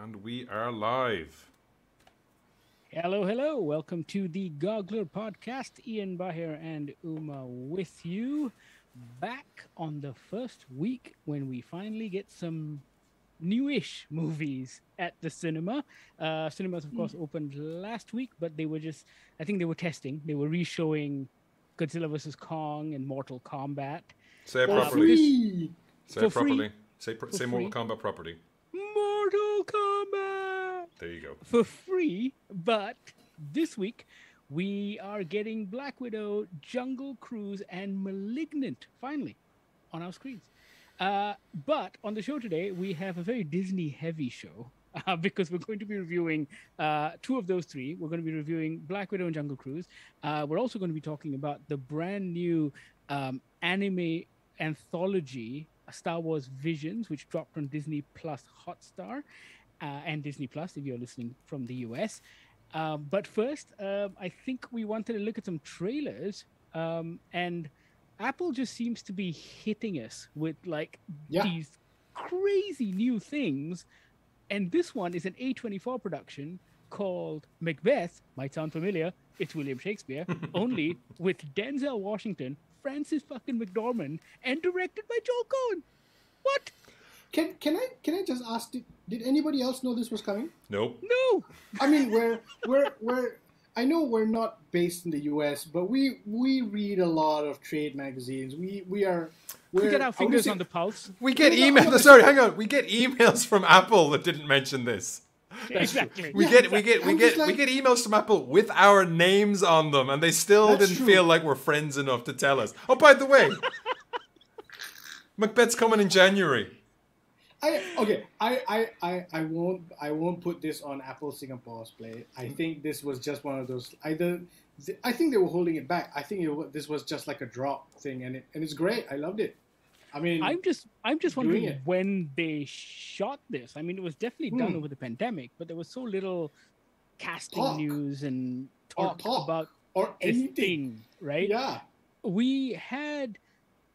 And we are live. Hello, hello. Welcome to the Goggler podcast. Iain, Bahir, and Uma with you. Back on the first week when we finally get some newish movies at the cinema. Cinemas, of course, opened last week, but I think they were testing. They were re-showing Godzilla vs. Kong and Mortal Kombat. Say it For properly. free. Say it For free. properly. Say Mortal Kombat properly. Mortal Kombat! There you go. For free, but this week we are getting Black Widow, Jungle Cruise, and Malignant finally on our screens. But on the show today, we have a very Disney-heavy show because we're going to be reviewing two of those three. We're going to be reviewing Black Widow and Jungle Cruise. We're also going to be talking about the brand new anime anthology, Star Wars Visions, which dropped on Disney Plus Hotstar and Disney Plus if you're listening from the US. But first, I think we wanted to look at some trailers, and Apple just seems to be hitting us with these crazy new things. And this one is an A24 production called MacBeth. Might sound familiar. It's William Shakespeare, only with Denzel Washington, Francis fucking McDormand, and directed by Joel Cohen. What? Can I just ask? Did anybody else know this was coming? Nope. No. I mean, we're I know we're not based in the U.S., but we read a lot of trade magazines. We get our fingers on the pulse. We get emails. Sorry, hang on. We get emails from Apple that didn't mention this. Exactly. We get emails from Apple with our names on them, and they still didn't feel like we're friends enough to tell us. Oh, by the way, Macbeth's coming in January. I won't put this on Apple Singapore's plate. I think this was just one of those. I think they were holding it back. I think this was just like a drop thing, and it's great. I loved it. I mean, I'm just wondering when they shot this. I mean, it was definitely done over the pandemic, but there was so little casting news and talk about or this anything, thing, right? Yeah. We had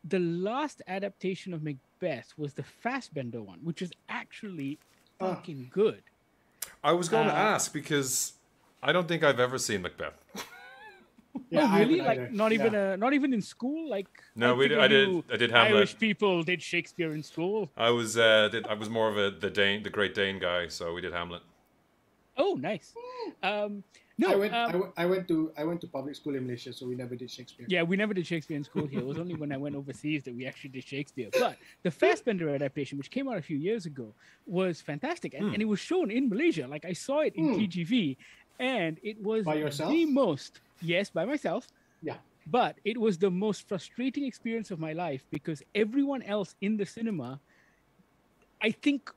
the last adaptation of Macbeth was the Fassbender one, which is actually fucking good. I was going to ask because I don't think I've ever seen Macbeth. Yeah, oh, really? Like not even in school? Like no, I did Hamlet. Irish people did Shakespeare in school. I was more of the Great Dane guy, so we did Hamlet. Oh, nice. No, I went to public school in Malaysia, so we never did Shakespeare. Yeah, we never did Shakespeare in school here. It was only when I went overseas that we actually did Shakespeare. But the Fassbender adaptation, which came out a few years ago, was fantastic, and it was shown in Malaysia. Like I saw it in TGV, and it was by yourself? Yes, by myself. Yeah. But it was the most frustrating experience of my life because everyone else in the cinema, I think,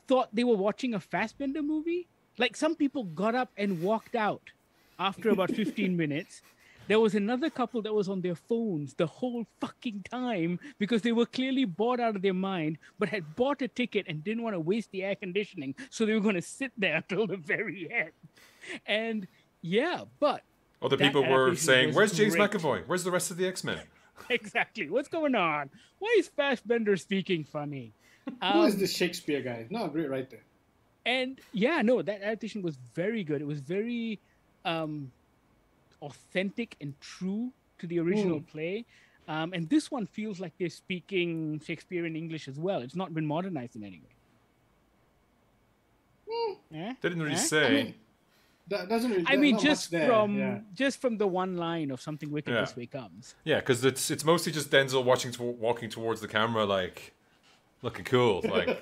thought they were watching a Fassbender movie. Like some people got up and walked out after about 15 minutes. There was another couple that was on their phones the whole fucking time because they were clearly bored out of their mind, but had bought a ticket and didn't want to waste the air conditioning. So they were going to sit there until the very end. And yeah, but other people were saying, where's James McAvoy? Where's the rest of the X-Men? Exactly. What's going on? Why is Fassbender speaking funny? Who is this Shakespeare guy? No, great writer. And yeah, no, that adaptation was very good. It was very authentic and true to the original play. And this one feels like they're speaking Shakespeare in English as well. It's not been modernized in any way. They didn't really say. I mean, that doesn't really, I mean, just from the one line of Something Wicked This Way Comes. Yeah, because it's mostly just Denzel walking towards the camera, like looking cool, like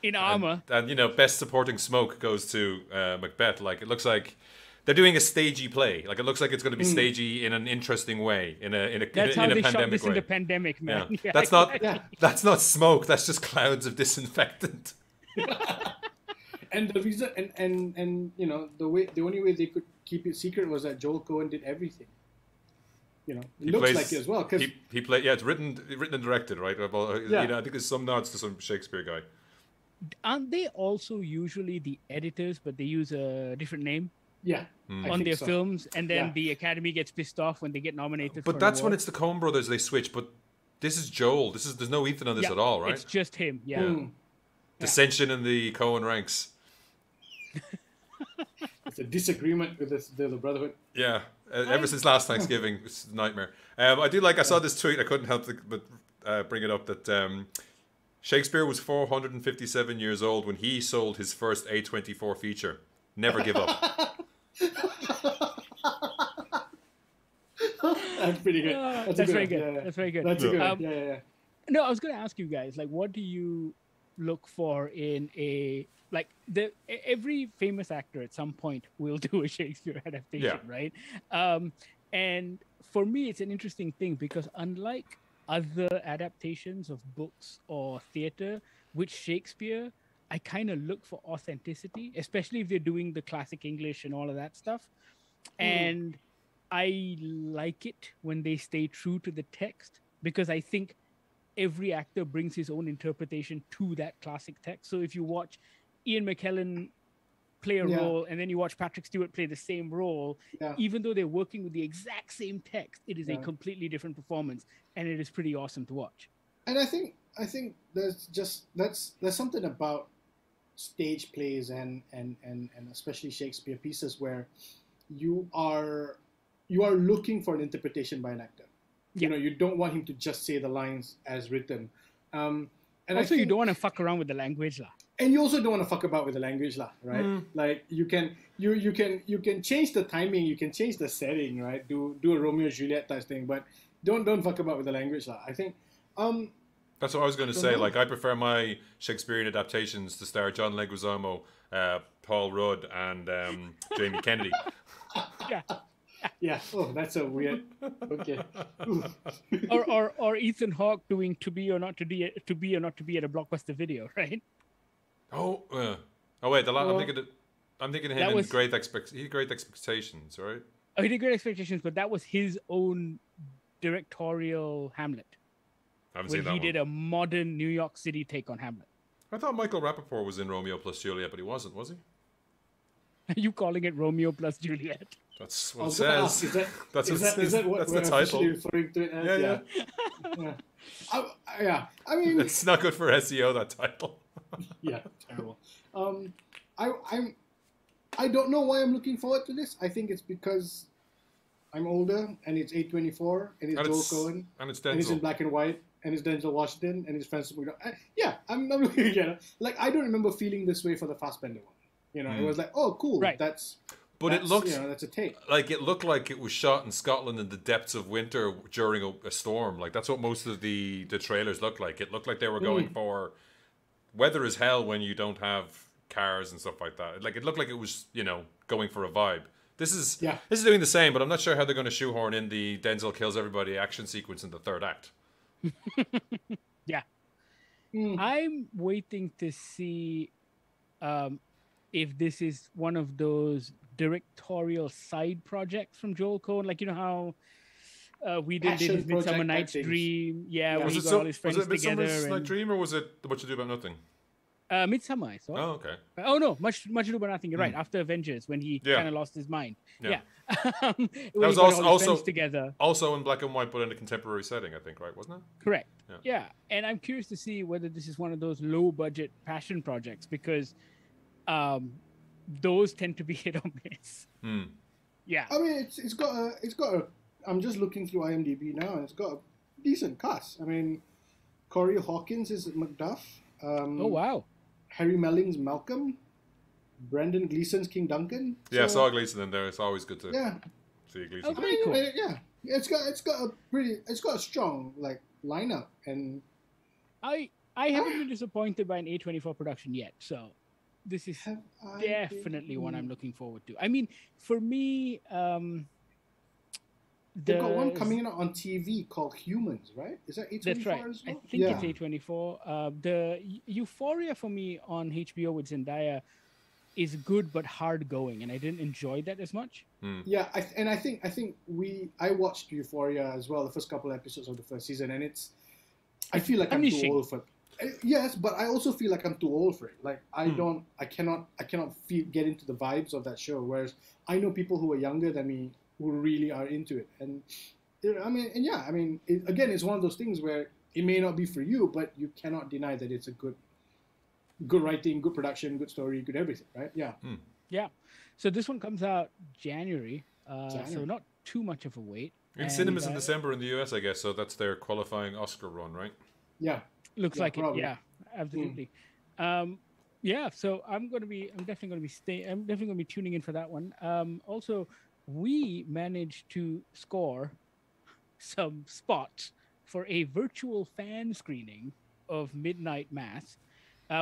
in armor. And best supporting smoke goes to Macbeth. Like it looks like they're doing a stagey play. Like it looks like it's going to be stagey in an interesting way, in a That's how they pandemic shot this way. in the pandemic, man. Yeah. Yeah, That's not smoke. That's just clouds of disinfectant. And the reason, and the only way they could keep it secret was that Joel Cohen did everything. It looks like it as well because he played. Yeah, it's written and directed, right? Well, I think there's some nods to some Shakespeare guy. Aren't they also usually the editors, but they use a different name? Yeah, on their films, and then the Academy gets pissed off when they get nominated. But that's when it's the Coen brothers they switch. But this is Joel. There's no Ethan on this at all, right? It's just him. Yeah. Dissension in the Coen ranks. It's a disagreement with the Brotherhood. Yeah, ever since last Thanksgiving, it's a nightmare. I do like. I saw this tweet. I couldn't help but bring it up that Shakespeare was 457 years old when he sold his first A24 feature. Never give up. That's pretty good. That's very good. Yeah. That's very good. That's good. Yeah. No, I was going to ask you guys, like, what do you look for in a like every famous actor at some point will do a Shakespeare adaptation, right? And for me, it's an interesting thing because unlike other adaptations of books or theater, with Shakespeare, I kind of look for authenticity, especially if they're doing the classic English and all of that stuff. And I like it when they stay true to the text because I think every actor brings his own interpretation to that classic text. So if you watch Ian McKellen play a role and then you watch Patrick Stewart play the same role, even though they're working with the exact same text, it is a completely different performance, and it is pretty awesome to watch. And I think there's something about stage plays and especially Shakespeare pieces where you are looking for an interpretation by an actor. You know, you don't want him to just say the lines as written. And also, you don't want to fuck around with the language, lah. And you also don't want to fuck about with the language, lah, right? Like you can change the timing, you can change the setting, right? Do a Romeo and Juliet type thing, but don't fuck about with the language, lah. I think. That's what I was going to say. Like, I prefer my Shakespearean adaptations to star John Leguizamo, Paul Rudd, and Jamie Kennedy. Yeah. Oh, that's a weird. Okay. or Ethan Hawke doing to be or not to be at a Blockbuster Video, right? Oh wait, I'm thinking of him in Great Expectations, right? Oh, he did Great Expectations, but that was his own directorial Hamlet. I haven't seen that one. He did a modern New York City take on Hamlet. I thought Michael Rappaport was in Romeo plus Juliet, but he wasn't, was he? Are you calling it Romeo plus Juliet? That's what it says. That's the title. Referring to it as? Yeah. I mean, it's not good for SEO, that title. Yeah, terrible. I don't know why I'm looking forward to this. I think it's because I'm older and it's A24 and it's Joel Cohen and it's Denzel. And it's in black and white and it's Denzel Washington and it's Francis McDormand. I'm looking again. Like, I don't remember feeling this way for the Fassbender one. You know, it was like, oh, cool. Right. It looked, that's a take. Like, it looked like it was shot in Scotland in the depths of winter during a storm. Like, that's what most of the trailers looked like. It looked like they were going for weather is hell when you don't have cars and stuff like that. Like, it looked like it was, going for a vibe. This is doing the same, but I'm not sure how they're going to shoehorn in the Denzel kills everybody action sequence in the third act. I'm waiting to see if this is one of those directorial side projects from Joel Cohen, like, you know how we did his Midsummer Night's Dream, where he got all his friends together. Was it Midsummer Night's Dream, or was it The Much Ado About Nothing? Midsummer, I saw. Oh, okay. Oh no, Much Ado About Nothing. You're right. After Avengers, when he kind of lost his mind. That was also together. Also in black and white, but in a contemporary setting, I think, right? Wasn't it? Correct. Yeah. And I'm curious to see whether this is one of those low budget passion projects because those tend to be hit or miss. Yeah. I mean, it's got a. I'm just looking through IMDb now, and it's got a decent cast. I mean, Corey Hawkins is MacBeth. Oh wow. Harry Melling's Malcolm. Brendan Gleeson's King Duncan. Yeah, I saw Gleeson in there. It's always good to see Gleeson. Oh, pretty cool. It's got a strong lineup, and I haven't been disappointed by an A24 production yet, so. This is definitely one I'm looking forward to. I mean, for me, they've got one coming out on TV called Humans, right? Is that A24 that's right. as well? I think it's A24. The Euphoria for me on HBO with Zendaya is good but hard going, and I didn't enjoy that as much. Yeah, I think I watched Euphoria as well, the first couple episodes of the first season, and I feel like I'm too old for it. Yes, but I also feel like I'm too old for it. Like I cannot get into the vibes of that show. Whereas I know people who are younger than me who really are into it. And again, it's one of those things where it may not be for you, but you cannot deny that it's a good writing, good production, good story, good everything, right? Yeah. Yeah. So this one comes out January. So January. not too much of a wait. In cinemas in December in the US, I guess. So that's their qualifying Oscar run, right? Yeah. Looks Yeah, like probably. it. Yeah, absolutely. Yeah, so I'm definitely gonna be tuning in for that one. Also, we managed to score some spots for a virtual fan screening of Midnight Mass.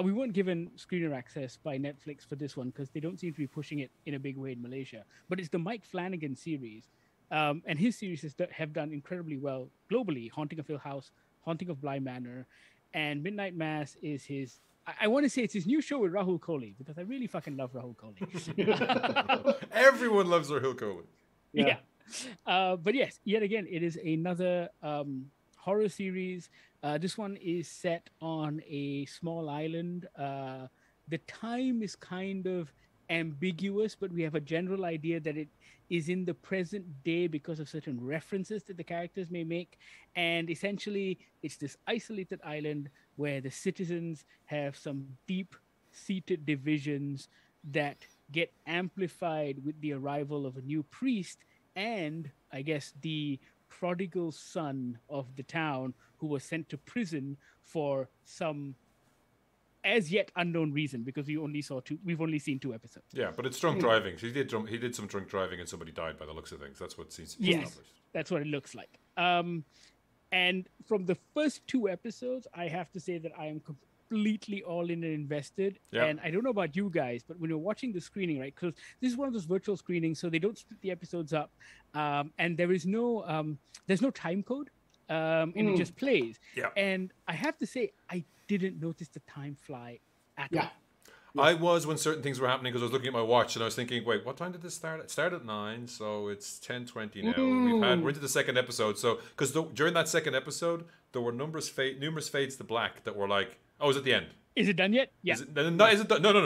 We weren't given screener access by Netflix for this one because they don't seem to be pushing it in a big way in Malaysia. But it's the Mike Flanagan series, and his series have done incredibly well globally. Haunting of Hill House, Haunting of Bly Manor, and Midnight Mass is his. I want to say it's his new show with Rahul Kohli because I really fucking love Rahul Kohli. Everyone loves their Hill Cohen. Yeah. But yes, yet again, it is another horror series. This one is set on a small island. The time is kind of ambiguous, but we have a general idea that it is in the present day because of certain references that the characters may make. And essentially, it's this isolated island where the citizens have some deep-seated divisions that get amplified with the arrival of a new priest and, I guess, the prodigal son of the town who was sent to prison for some as yet unknown reason because we've only seen 2 episodes. Yeah, but it's drunk driving. He did some drunk driving and somebody died by the looks of things. That's what seems to be established. That's what it looks like. And from the first 2 episodes, I have to say that I am completely all in and invested. Yeah. And I don't know about you guys, but when you're watching the screening, right? Because this is one of those virtual screenings, so they don't split the episodes up, and there's no time code, and it just plays. Yeah. And I have to say, I didn't notice the time fly at all. I was when certain things were happening because I was looking at my watch and I was thinking, wait, what time did this start? It started at 9, so it's 10:20 now. We're into the second episode, so because during that second episode there were numerous fades to black that were like, oh, is it the end? Is it done yet? Yeah. Is it done? No,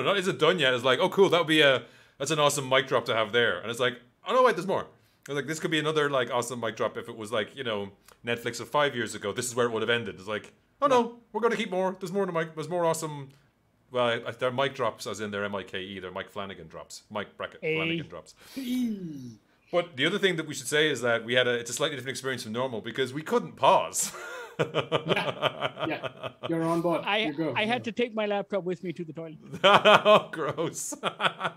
not is it done yet? It's like, oh, cool, that's an awesome mic drop to have there, and it's like, oh no, wait, there's more. I was like, this could be another like awesome mic drop if it was like, Netflix of 5 years ago. This is where it would have ended. It's like, oh no, we're going to keep more. There's more to Mike. There's more awesome. Well, they're mic drops, as in they're MIKE. They're Mike Flanagan drops. Mike bracket Flanagan drops. But the other thing that we should say is that it's a slightly different experience from normal because we couldn't pause. Yeah, you're on board. I had to take my laptop with me to the toilet. Oh, gross.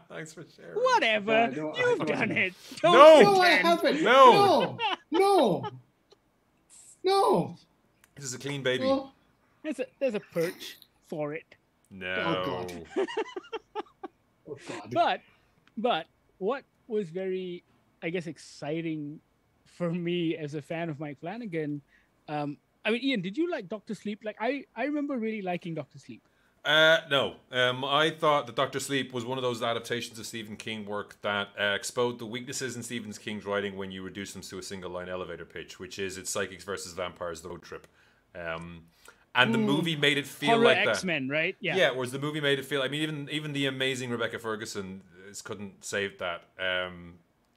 Thanks for sharing. Whatever. You've done it. No, I haven't. No. This is a clean baby. No. There's a perch for it. No. Oh God. But what was very, I guess, exciting for me as a fan of Mike Flanagan, I mean, Ian, did you like Dr. Sleep? Like, I remember really liking Dr. Sleep. No. I thought that Dr. Sleep was one of those adaptations of Stephen King work that exposed the weaknesses in Stephen King's writing when you reduce them to a single line elevator pitch, which is it's psychics versus vampires, the road trip. And the movie made it feel Horror like that. X-Men, right? Yeah. Yeah, whereas the movie made it feel. I mean, even the amazing Rebecca Ferguson couldn't save that.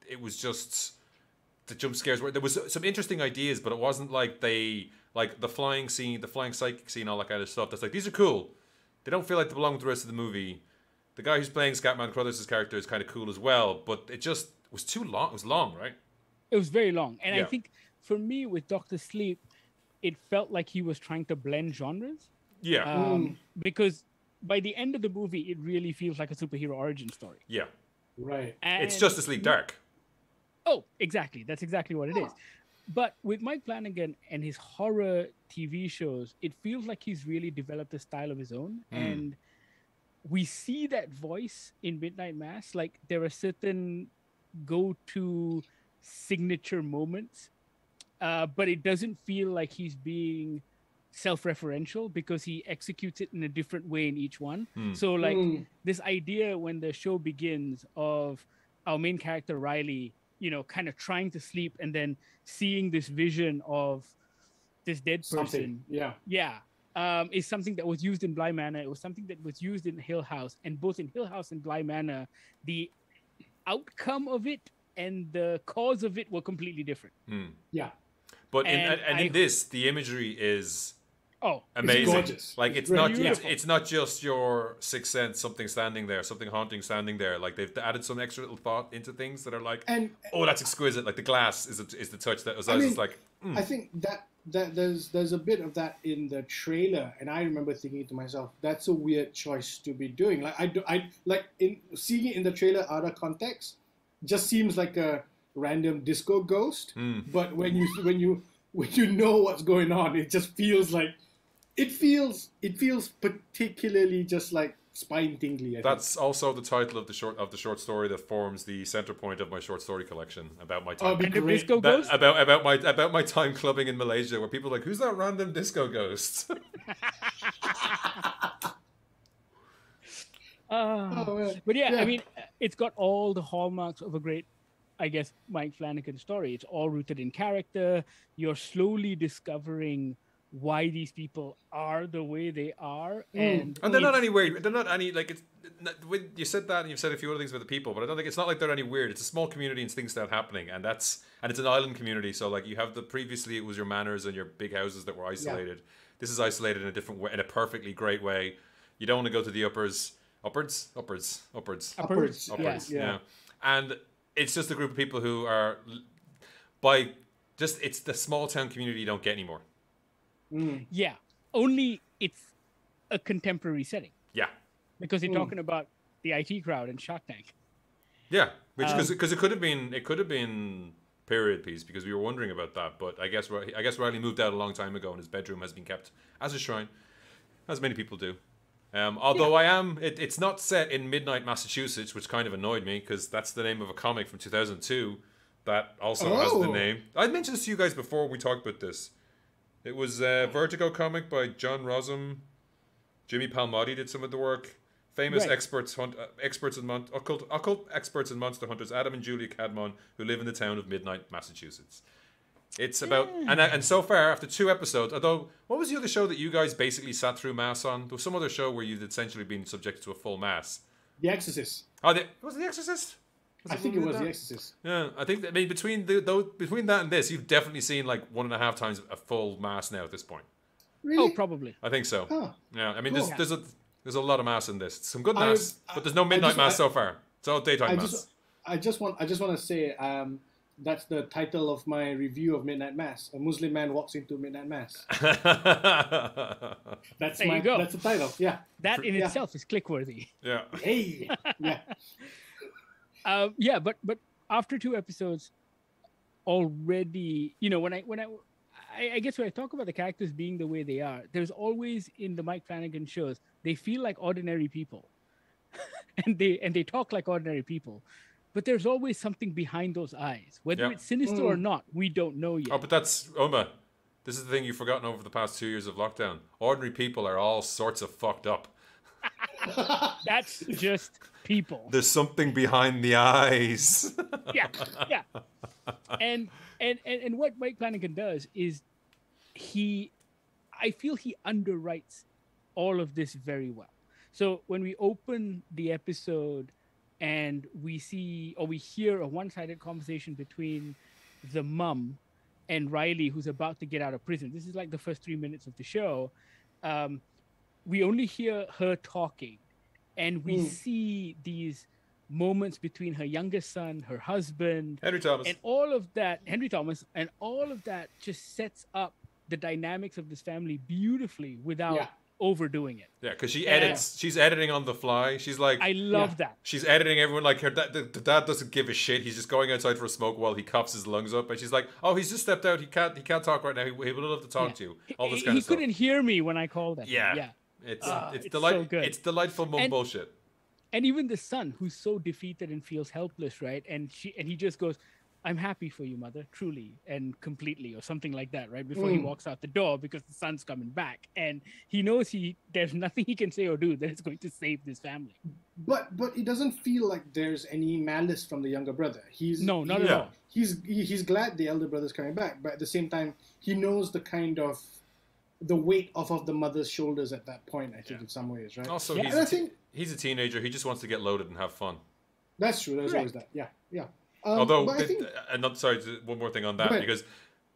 It was just the jump scares were. There was some interesting ideas, but it wasn't like the flying scene, the flying psychic scene, all that kind of stuff. That's like, these are cool. They don't feel like they belong with the rest of the movie. The guy who's playing Scatman Crothers' character is kind of cool as well, but it just was too long. It was long, right? It was very long, and I think for me with Dr. Sleep, it felt like he was trying to blend genres. Yeah. Because by the end of the movie, it really feels like a superhero origin story. Yeah. Right. And It's Justice League Dark. Oh, exactly. That's exactly what it is. But with Mike Flanagan and his horror TV shows, it feels like he's really developed a style of his own. And we see that voice in Midnight Mass. Like, there are certain go-to signature moments, but it doesn't feel like he's being self-referential because he executes it in a different way in each one. So, like, this idea when the show begins of our main character, Riley, kind of trying to sleep and then seeing this vision of this dead person. Is something that was used in Bly Manor. It was something that was used in Hill House. And both in Hill House and Bly Manor, the outcome of it and the cause of it were completely different. But in this, the imagery is Oh, amazing. gorgeous. Like it's really not beautiful. it's not just your Sixth Sense, something standing there, something haunting standing there. Like they've added some extra little thought into things that are like, And oh, that's exquisite. Like the glass is the touch that was I mean, just like, I think that there's a bit of that in the trailer, and I remember thinking to myself, that's a weird choice to be doing. Like I like in seeing it in the trailer out of context, just seems like a random disco ghost. But when you know what's going on, it just feels like it feels particularly just like spine tingly. that's also the title of the short story that forms the center point of my short story collection about my time. It'd be great. Disco Ghost? About my time clubbing in Malaysia, where people are like, who's that random disco ghost? But yeah, I mean, it's got all the hallmarks of a great, I guess, Mike Flanagan story. It's all rooted in character. You're slowly discovering why these people are the way they are, and And they're not any weird. They're not any like it's. When you said that, and you've said a few other things about the people, but I don't think it's not like they're any weird. It's a small community and things start happening, and it's an island community. So like you have previously it was your manors and your big houses that were isolated. Yeah. This is isolated in a different way, in a perfectly great way. You don't want to go to the upwards. Yeah. And it's just a group of people who are it's the small town community you don't get anymore. Yeah, only it's a contemporary setting. Yeah, because you're talking about the IT crowd and Shark Tank. Yeah, which because it could have been period piece because we were wondering about that, but I guess Riley moved out a long time ago and his bedroom has been kept as a shrine, as many people do. Although it's not set in Midnight, Massachusetts, which kind of annoyed me because that's the name of a comic from 2002 that also has the name. I mentioned this to you guys before we talked about this. It was a Vertigo comic by John Rossum. Jimmy Palmiotti did some of the work. Famous occult experts and monster hunters, Adam and Julia Cadmon, who live in the town of Midnight, Massachusetts. It's about and so far after 2 episodes. Although, what was the other show that you guys basically sat through mass on? There was some other show where you'd essentially been subjected to a full mass. The Exorcist. Oh, was it The Exorcist? I think it was The Exorcist. Yeah, I think between that and this, you've definitely seen like 1.5 times a full mass now at this point. Really? Oh, probably. I think so. Huh. Yeah, I mean, Cool. there's a lot of mass in this. Some good mass, but there's no midnight mass so far. It's all daytime mass. I just want to say that's the title of my review of Midnight Mass. A Muslim man walks into Midnight Mass. That's the title. Yeah. That in itself is click-worthy. Yeah. Hey. Yeah. But after 2 episodes, already, when I guess when I talk about the characters being the way they are, there's always in the Mike Flanagan shows, they feel like ordinary people, and they talk like ordinary people. But there's always something behind those eyes. Whether it's sinister or not, we don't know yet. Oh, but that's, Oma, this is the thing you've forgotten over the past 2 years of lockdown. Ordinary people are all sorts of fucked up. That's just people. There's something behind the eyes. Yeah. And what Mike Flanagan does is I feel he underwrites all of this very well. So when we open the episode and we see or we hear a one-sided conversation between the mum and Riley, who's about to get out of prison. This is like the first 3 minutes of the show. We only hear her talking, and we see these moments between her youngest son, her husband, Henry Thomas, and all of that just sets up the dynamics of this family beautifully without overdoing it. Yeah, because she edits. She's editing on the fly. She's like, I love that. She's editing everyone like her. The dad doesn't give a shit. He's just going outside for a smoke while he coughs his lungs up, and she's like, "Oh, he's just stepped out. He can't talk right now. He would love to talk to you." All this kind of stuff. He couldn't hear me when I called him. Yeah. It's so good. It's delightful bullshit. And even the son, who's so defeated and feels helpless, right? And he just goes, "I'm happy for you, mother, truly and completely," or something like that, right? Before he walks out the door, because the son's coming back, and he knows there's nothing he can say or do that is going to save this family. But it doesn't feel like there's any malice from the younger brother. Not at all. He's glad the elder brother's coming back, but at the same time, he knows the weight off of the mother's shoulders at that point, I think, in some ways, right? Also, he's a teenager. He just wants to get loaded and have fun. That's true. There's always that. Yeah. Although, one more thing on that, because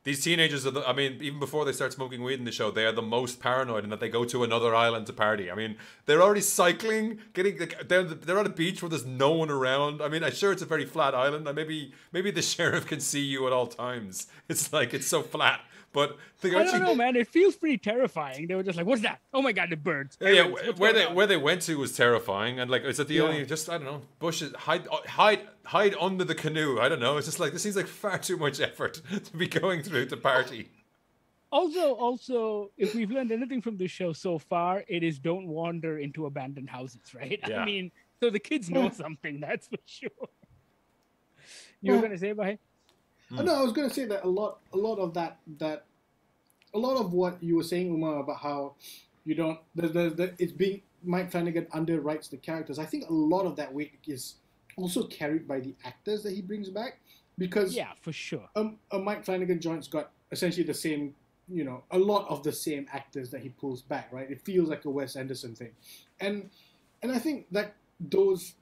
These teenagers are I mean, even before they start smoking weed in the show, they are the most paranoid in that they go to another island to party. I mean, they're already cycling, they're on a beach where there's no one around. I mean, I'm sure it's a very flat island. Maybe the sheriff can see you at all times. It's like, it's so flat. But I don't know, man. It feels pretty terrifying. They were just like, "What's that? Oh my god, the birds!" Yeah, where they went to was terrifying, and like, is it the only just I don't know bushes hide under the canoe? I don't know. It's just like this seems like far too much effort to be going through to party. Also, if we've learned anything from this show so far, it is don't wander into abandoned houses, right? Yeah. I mean, so the kids know something, that's for sure. You were gonna say, Bahir? No, I was going to say that a lot of a lot of what you were saying, Umar, about how you don't, it's being, Mike Flanagan underwrites the characters. I think a lot of that weight is also carried by the actors that he brings back, because yeah, for sure, a Mike Flanagan joint's got essentially the same, a lot of the same actors that he pulls back, right? It feels like a Wes Anderson thing, and I think that there's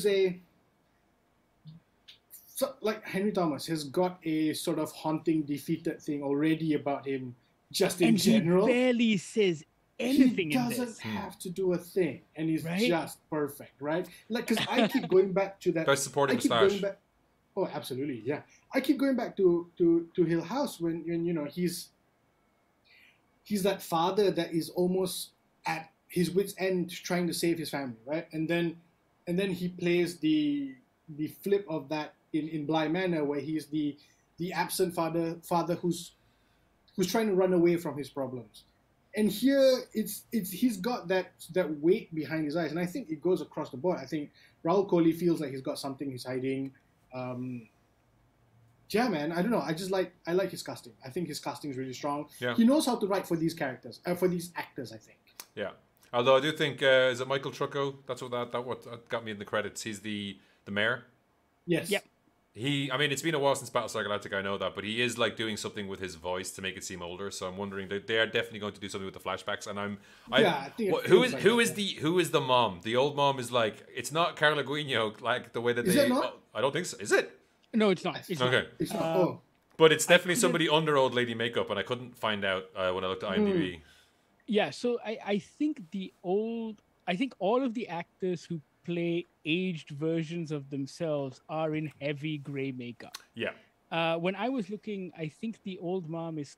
a. So, like Henry Thomas has got a sort of haunting, defeated thing already about him, just in general. He barely says anything. He doesn't have to do a thing, and he's just perfect, right? Like, because I keep going back to that. Best supporting moustache. Oh, absolutely, yeah. I keep going back to Hill House when he's that father that is almost at his wit's end trying to save his family, right? And then he plays the flip of that in Bly Manor, where he's the absent father who's trying to run away from his problems. And here he's got that weight behind his eyes, and I think it goes across the board. I think Rahul Kohli feels like he's got something he's hiding. Yeah, man, I don't know. I like his casting. I think his casting is really strong. Yeah. He knows how to write for these characters, for these actors, I think. Yeah. Although I do think is it Michael Trucco? That's what that got me in the credits. He's the mayor. Yes. Yep. I mean, it's been a while since Battlestar Galactica, I know that, but he is like doing something with his voice to make it seem older. So I'm wondering they are definitely going to do something with the flashbacks. And I think who is the mom? The old mom is like, it's not Carla Guino, like the way that is they. It not? I don't think so. Is it? No, it's not. It's okay. Not. It's not. But it's definitely somebody under old lady makeup, and I couldn't find out when I looked at IMDb. Yeah, so I think all of the actors who play aged versions of themselves are in heavy gray makeup. Yeah. When I was looking, I think the old mom is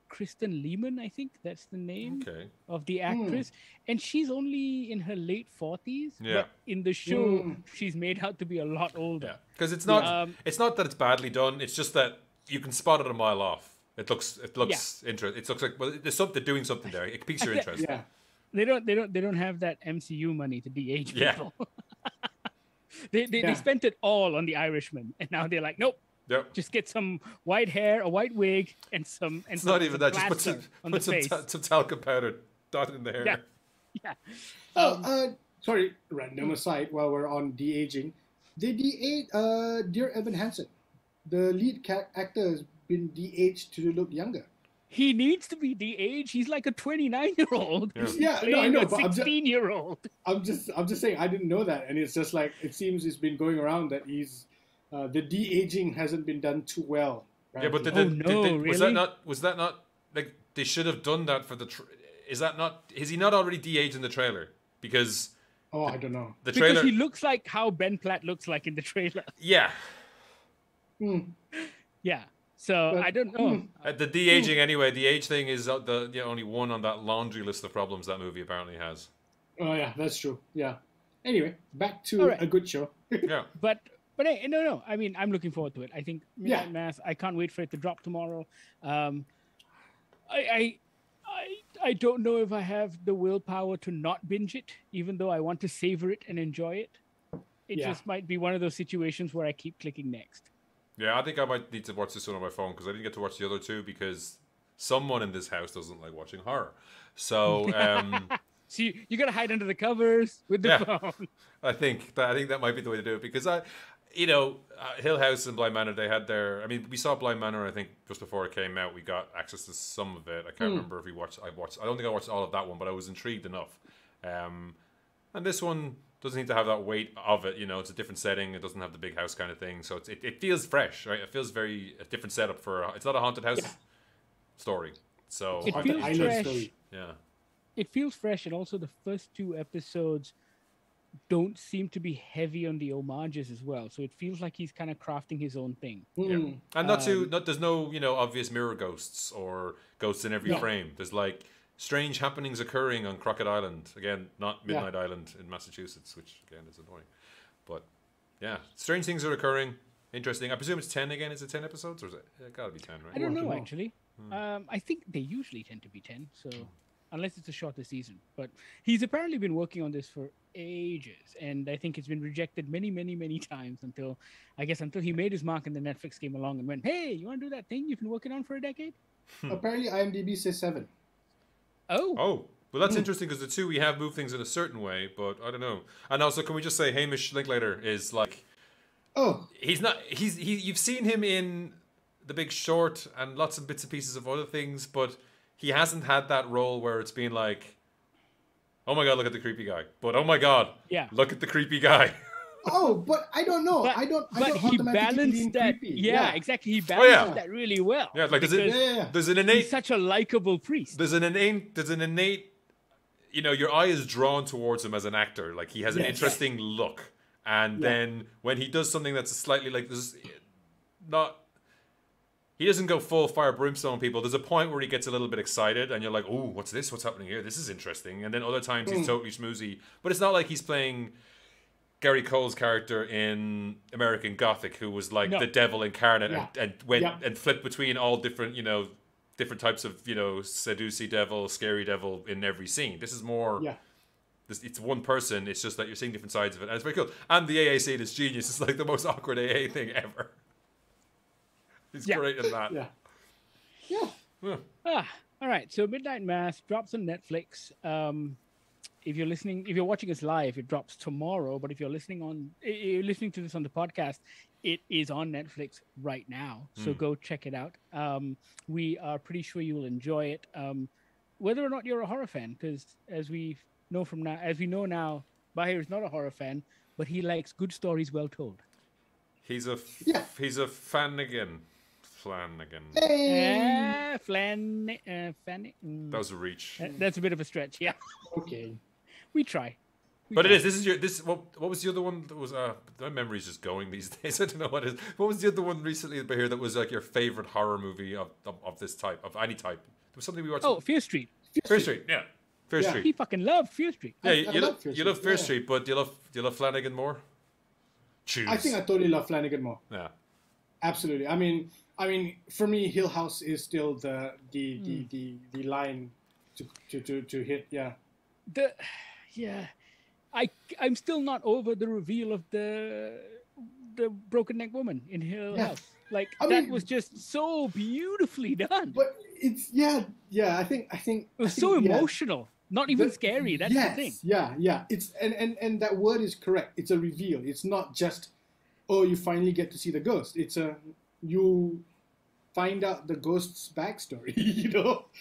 Kristen Lehman, I think that's the name of the actress. And she's only in her late 40s. Yeah. But in the show, she's made out to be a lot older. Yeah. Because it's not that it's badly done. It's just that you can spot it a mile off. It looks interesting. It looks like there's something doing something there. It piques your interest. Yeah. They don't have that MCU money to de-age people. They spent it all on the Irishman, and now they're like, nope. Yep. Just get some white hair, a white wig, and some. And it's some, not even that. Just put some talcum powder dot in the hair. Yeah. Sorry, random aside. While we're on de-aging, they de-age Dear Evan Hansen. The lead actor has been de-aged to look younger. He needs to be de-aged. He's like a 29-year-old. Yeah, no, I know, a but 16-year-old. I'm just saying I didn't know that, and it's just like it seems it's been going around that he's the de-aging hasn't been done too well. Apparently. Yeah, but really? was that not like they should have done that for the? Is he not already de-aged in the trailer? Because I don't know. The trailer, because he looks like how Ben Platt looks like in the trailer. Yeah. Yeah. So I don't know. The de-aging anyway. The age thing is the only one on that laundry list of problems that movie apparently has. Oh yeah, that's true. Yeah. Anyway, back to a good show. Yeah. But hey, no. I mean, I'm looking forward to it. I think Midnight Mass. I can't wait for it to drop tomorrow. I don't know if I have the willpower to not binge it, even though I want to savor it and enjoy it. It just might be one of those situations where I keep clicking next. Yeah, I think I might need to watch this one on my phone because I didn't get to watch the other two because someone in this house doesn't like watching horror. So, so you got to hide under the covers with the phone. I think that might be the way to do it because Hill House and Bly Manor, they had their. I mean, we saw Bly Manor. I think just before it came out, we got access to some of it. I can't remember if I watched. I don't think I watched all of that one, but I was intrigued enough. And this one, Doesn't need to have that weight of it. It's a different setting. It doesn't have the big house kind of thing. So it feels fresh, right? It feels very a different setup for. It's not a haunted house story. So It feels fresh. Yeah. It feels fresh, and also the first 2 episodes don't seem to be heavy on the homages as well. So it feels like he's kind of crafting his own thing. Yeah. And there's no obvious mirror ghosts or ghosts in every frame. There's like strange happenings occurring on Crockett Island. Again, not Midnight Island in Massachusetts, which again is annoying. But yeah, strange things are occurring. Interesting. I presume it's 10 again. Is it 10 episodes or is it gotta be 10, right? I don't know actually. I think they usually tend to be 10. So unless it's a shorter season. But he's apparently been working on this for ages, and I think it's been rejected many, many, many times until he made his mark and then Netflix came along and went, "Hey, you want to do that thing you've been working on for a decade?" Apparently, IMDb says 7. Oh, well, that's interesting because the 2 we have moved things in a certain way, but I don't know. And also, can we just say Hamish Linklater is like, you've seen him in The Big Short and lots of bits and pieces of other things, but he hasn't had that role where it's been like, oh my god, look at the creepy guy. But oh my god, look at the creepy guy. Oh, but I don't know. I don't he balanced that. Creepy. Yeah, exactly. He balanced that really well. Yeah, like there's an innate. He's such a likable priest. There's an innate. Your eye is drawn towards him as an actor. Like he has an interesting look, and then when he does something that's slightly like this, not. He doesn't go full fire brimstone on people. There's a point where he gets a little bit excited, and you're like, "Oh, what's this? What's happening here? This is interesting." And then other times he's totally schmoozy, but it's not like he's playing Gary Cole's character in American Gothic, who was like the devil incarnate and went and flipped between all different, different types of, seducey devil, scary devil in every scene. This is more. Yeah. It's one person. It's just that you're seeing different sides of it, and it's very cool. And the AA scene is genius. It's like the most awkward AA thing ever. He's great in that. Yeah. All right. So Midnight Mass drops on Netflix. If you're watching us live, it drops tomorrow. But if you're listening to this on the podcast, it is on Netflix right now. So go check it out. We are pretty sure you will enjoy it. Whether or not you're a horror fan, because as we know now, Bahir is not a horror fan, but he likes good stories well told. He's a Flanagan. Hey. That was a reach. That's a bit of a stretch. Yeah. Okay. We try. But it is. What was the other one that was? My memory's just going these days. I don't know what it is. What was the other one recently here that was like your favorite horror movie of this type, of any type? There was something we watched. Oh, Fear Street. Fear Street. Yeah. Fear Street. He fucking loved Fear Street. Yeah, you love Fear Street, but do you love Flanagan more? Choose. I think I totally love Flanagan more. Yeah. Absolutely. I mean, for me, Hill House is still the line to hit. Yeah. I'm still not over the reveal of the broken neck woman in Hill House. Like that was just so beautifully done. But it's I think it was so emotional. Not even scary. That's the thing. Yeah. It's and that word is correct. It's a reveal. It's not just you finally get to see the ghost. It's you find out the ghost's backstory.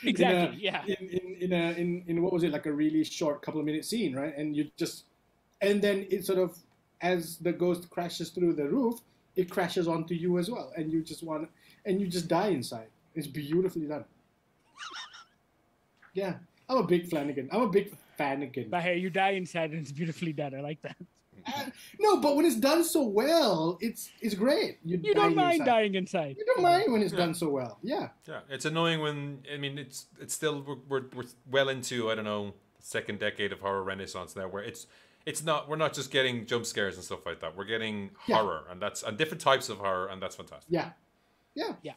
Exactly. In what was it, like a really short couple of minute scene, right? And then it sort of, as the ghost crashes through the roof, it crashes onto you as well, and you just die inside. It's beautifully done. Yeah. I'm a big Flanagan. But hey, you die inside and it's beautifully done. I like that. No, but when it's done so well, it's great. You don't mind dying inside. You don't mind when it's done so well. Yeah. Yeah, it's annoying when it's still we're well into, I don't know, second decade of horror renaissance now, where we're not just getting jump scares and stuff like that. We're getting horror, and different types of horror, and that's fantastic. Yeah.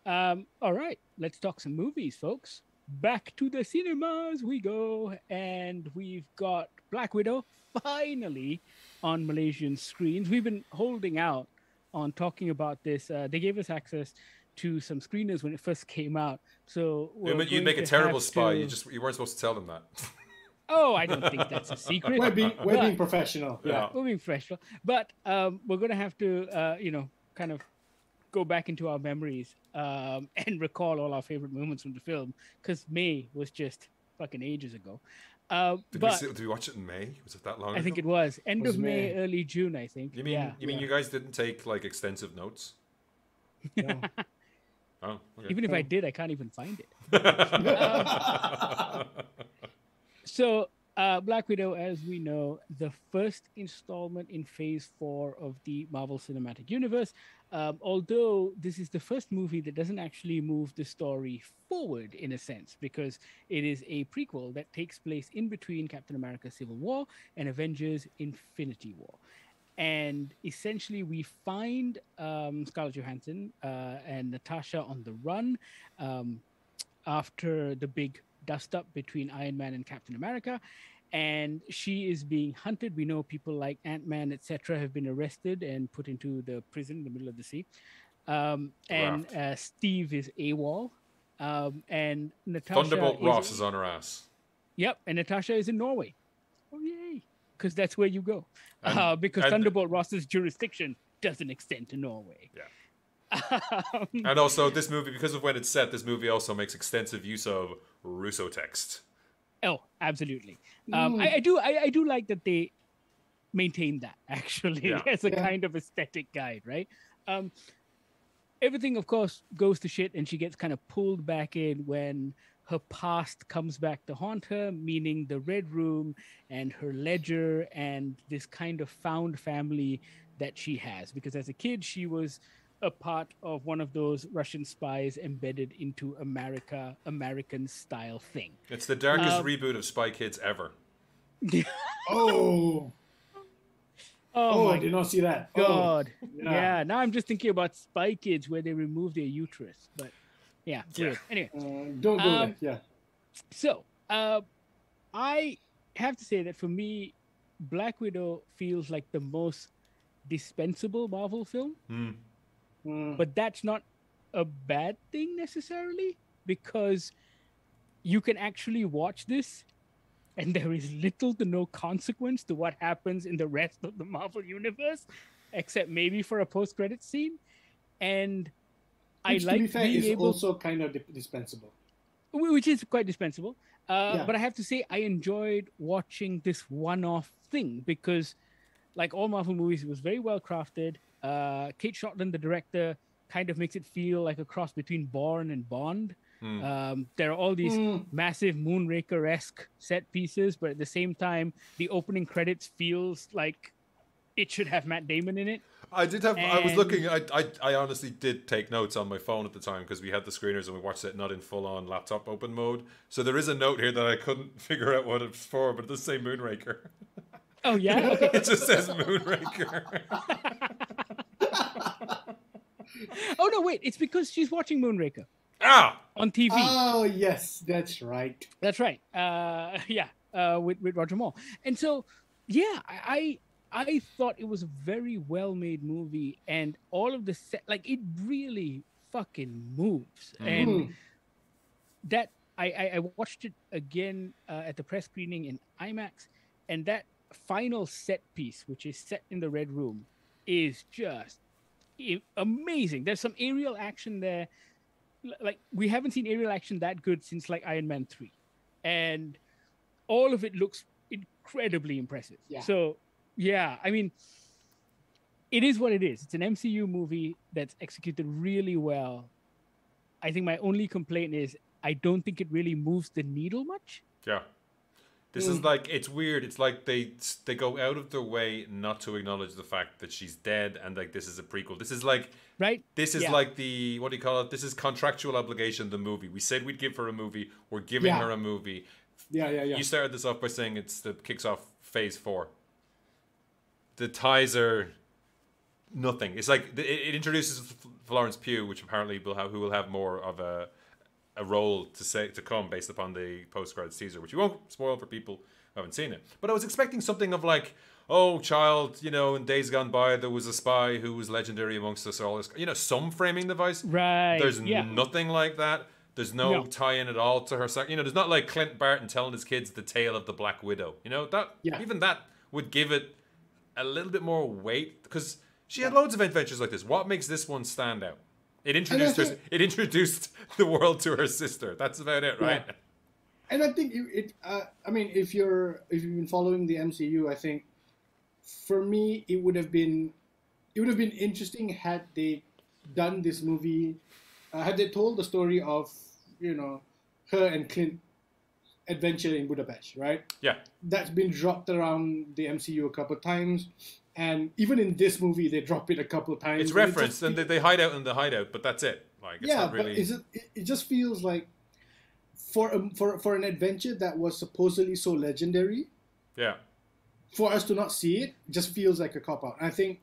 All right, let's talk some movies, folks. Back to the cinemas we go, and we've got Black Widow finally on Malaysian screens. We've been holding out on talking about this. They gave us access to some screeners when it first came out. So you'd make a terrible spy. You weren't supposed to tell them that. Oh, I don't think that's a secret. We're being professional. Yeah, we're being professional. But we're going to have to, kind of go back into our memories and recall all our favorite moments from the film, because May was just fucking ages ago. Did we watch it in May? Was it that long ago? I think it was end of May, May. early June. I think. You mean you guys didn't take like extensive notes? No. Oh, okay. Even if I did, I can't even find it. So, Black Widow, as we know, the first installment in Phase 4 of the Marvel Cinematic Universe. Although this is the first movie that doesn't actually move the story forward in a sense, because it is a prequel that takes place in between Captain America Civil War and Avengers Infinity War. And essentially, we find Scarlett Johansson and Natasha on the run after the big dust-up between Iron Man and Captain America. And she is being hunted. We know people like Ant-Man, etc., have been arrested and put into the prison in the middle of the sea. And Steve is AWOL. And Natasha... Thunderbolt Ross is on her ass. Yep, and Natasha is in Norway. Oh, yay. Because that's where you go. Because and Thunderbolt Ross's jurisdiction doesn't extend to Norway. Yeah. And also, this movie, because of when it's set, this movie also makes extensive use of Russo text. Oh, absolutely. I do like that they maintain that, actually, as a kind of aesthetic guide, right? Everything, of course, goes to shit, and she gets kind of pulled back in when her past comes back to haunt her, meaning the Red Room and her ledger and this kind of found family that she has. Because as a kid, she was a part of one of those Russian spies embedded into American style thing. It's the darkest reboot of Spy Kids ever. Oh, I did not see that. God. Oh, yeah, now I'm just thinking about Spy Kids where they remove their uterus. But yeah. Weird. Anyway. Don't go there. Yeah. So, I have to say that for me, Black Widow feels like the most dispensable Marvel film. But that's not a bad thing necessarily, because you can actually watch this and there is little to no consequence to what happens in the rest of the Marvel universe, except maybe for a post-credit scene. And Which, I like to be fair, being is able... also kind of dispensable. Which is quite dispensable. But I have to say, I enjoyed watching this one-off thing because, like all Marvel movies, it was very well crafted. Kate Shortland, the director, kind of makes it feel like a cross between Bourne and Bond. There are all these massive Moonraker-esque set pieces, but at the same time, the opening credits feels like it should have Matt Damon in it. I was looking. I honestly did take notes on my phone at the time because we had the screeners and we watched it not in full-on laptop open mode. So there is a note here that I couldn't figure out what it's for, but it does say Moonraker. Oh yeah, okay. It just says Moonraker. Oh no, wait! It's because she's watching Moonraker. On TV. Oh yes, that's right. That's right. With Roger Moore. And so, yeah, I thought it was a very well-made movie, and all of the set, like, it really fucking moves. And that I watched it again at the press screening in IMAX, and that final set piece, which is set in the Red Room, is just amazing. There's some aerial action there. Like, we haven't seen aerial action that good since like Iron Man 3, and all of it looks incredibly impressive. So yeah, I mean, it is what it is. It's an MCU movie that's executed really well. I think my only complaint is I don't think it really moves the needle much. Yeah. This is like, it's weird. It's like they go out of their way not to acknowledge the fact that she's dead and like this is a prequel. This is like, right? This is like the, what do you call it? This is contractual obligation, the movie. We said we'd give her a movie. We're giving her a movie. Yeah. You started this off by saying it's the kicks off Phase 4. The ties are nothing. It's like it introduces Florence Pugh, which apparently who will have more of a role to come based upon the post-credits teaser, which we won't spoil for people who haven't seen it. But I was expecting something of like, oh, child, in days gone by there was a spy who was legendary amongst us all. Some framing device. Right. There's nothing like that. There's no tie-in at all to her. There's not like Clint Barton telling his kids the tale of the Black Widow. Even that would give it a little bit more weight, because she had loads of adventures like this. What makes this one stand out? It introduced the world to her sister. That's about it, right? And I think I mean, if you've been following the MCU, I think for me it would have been interesting had they done this movie, had they told the story of, you know, her and Clint adventure in Budapest, right? Yeah. That's been dropped around the MCU a couple of times, and even in this movie they drop it a couple of times. It's referenced, and they hide out in the hideout, but that's it. Like, it's not really... but it just feels like for an adventure that was supposedly so legendary, yeah, for us to not see it just feels like a cop out. I think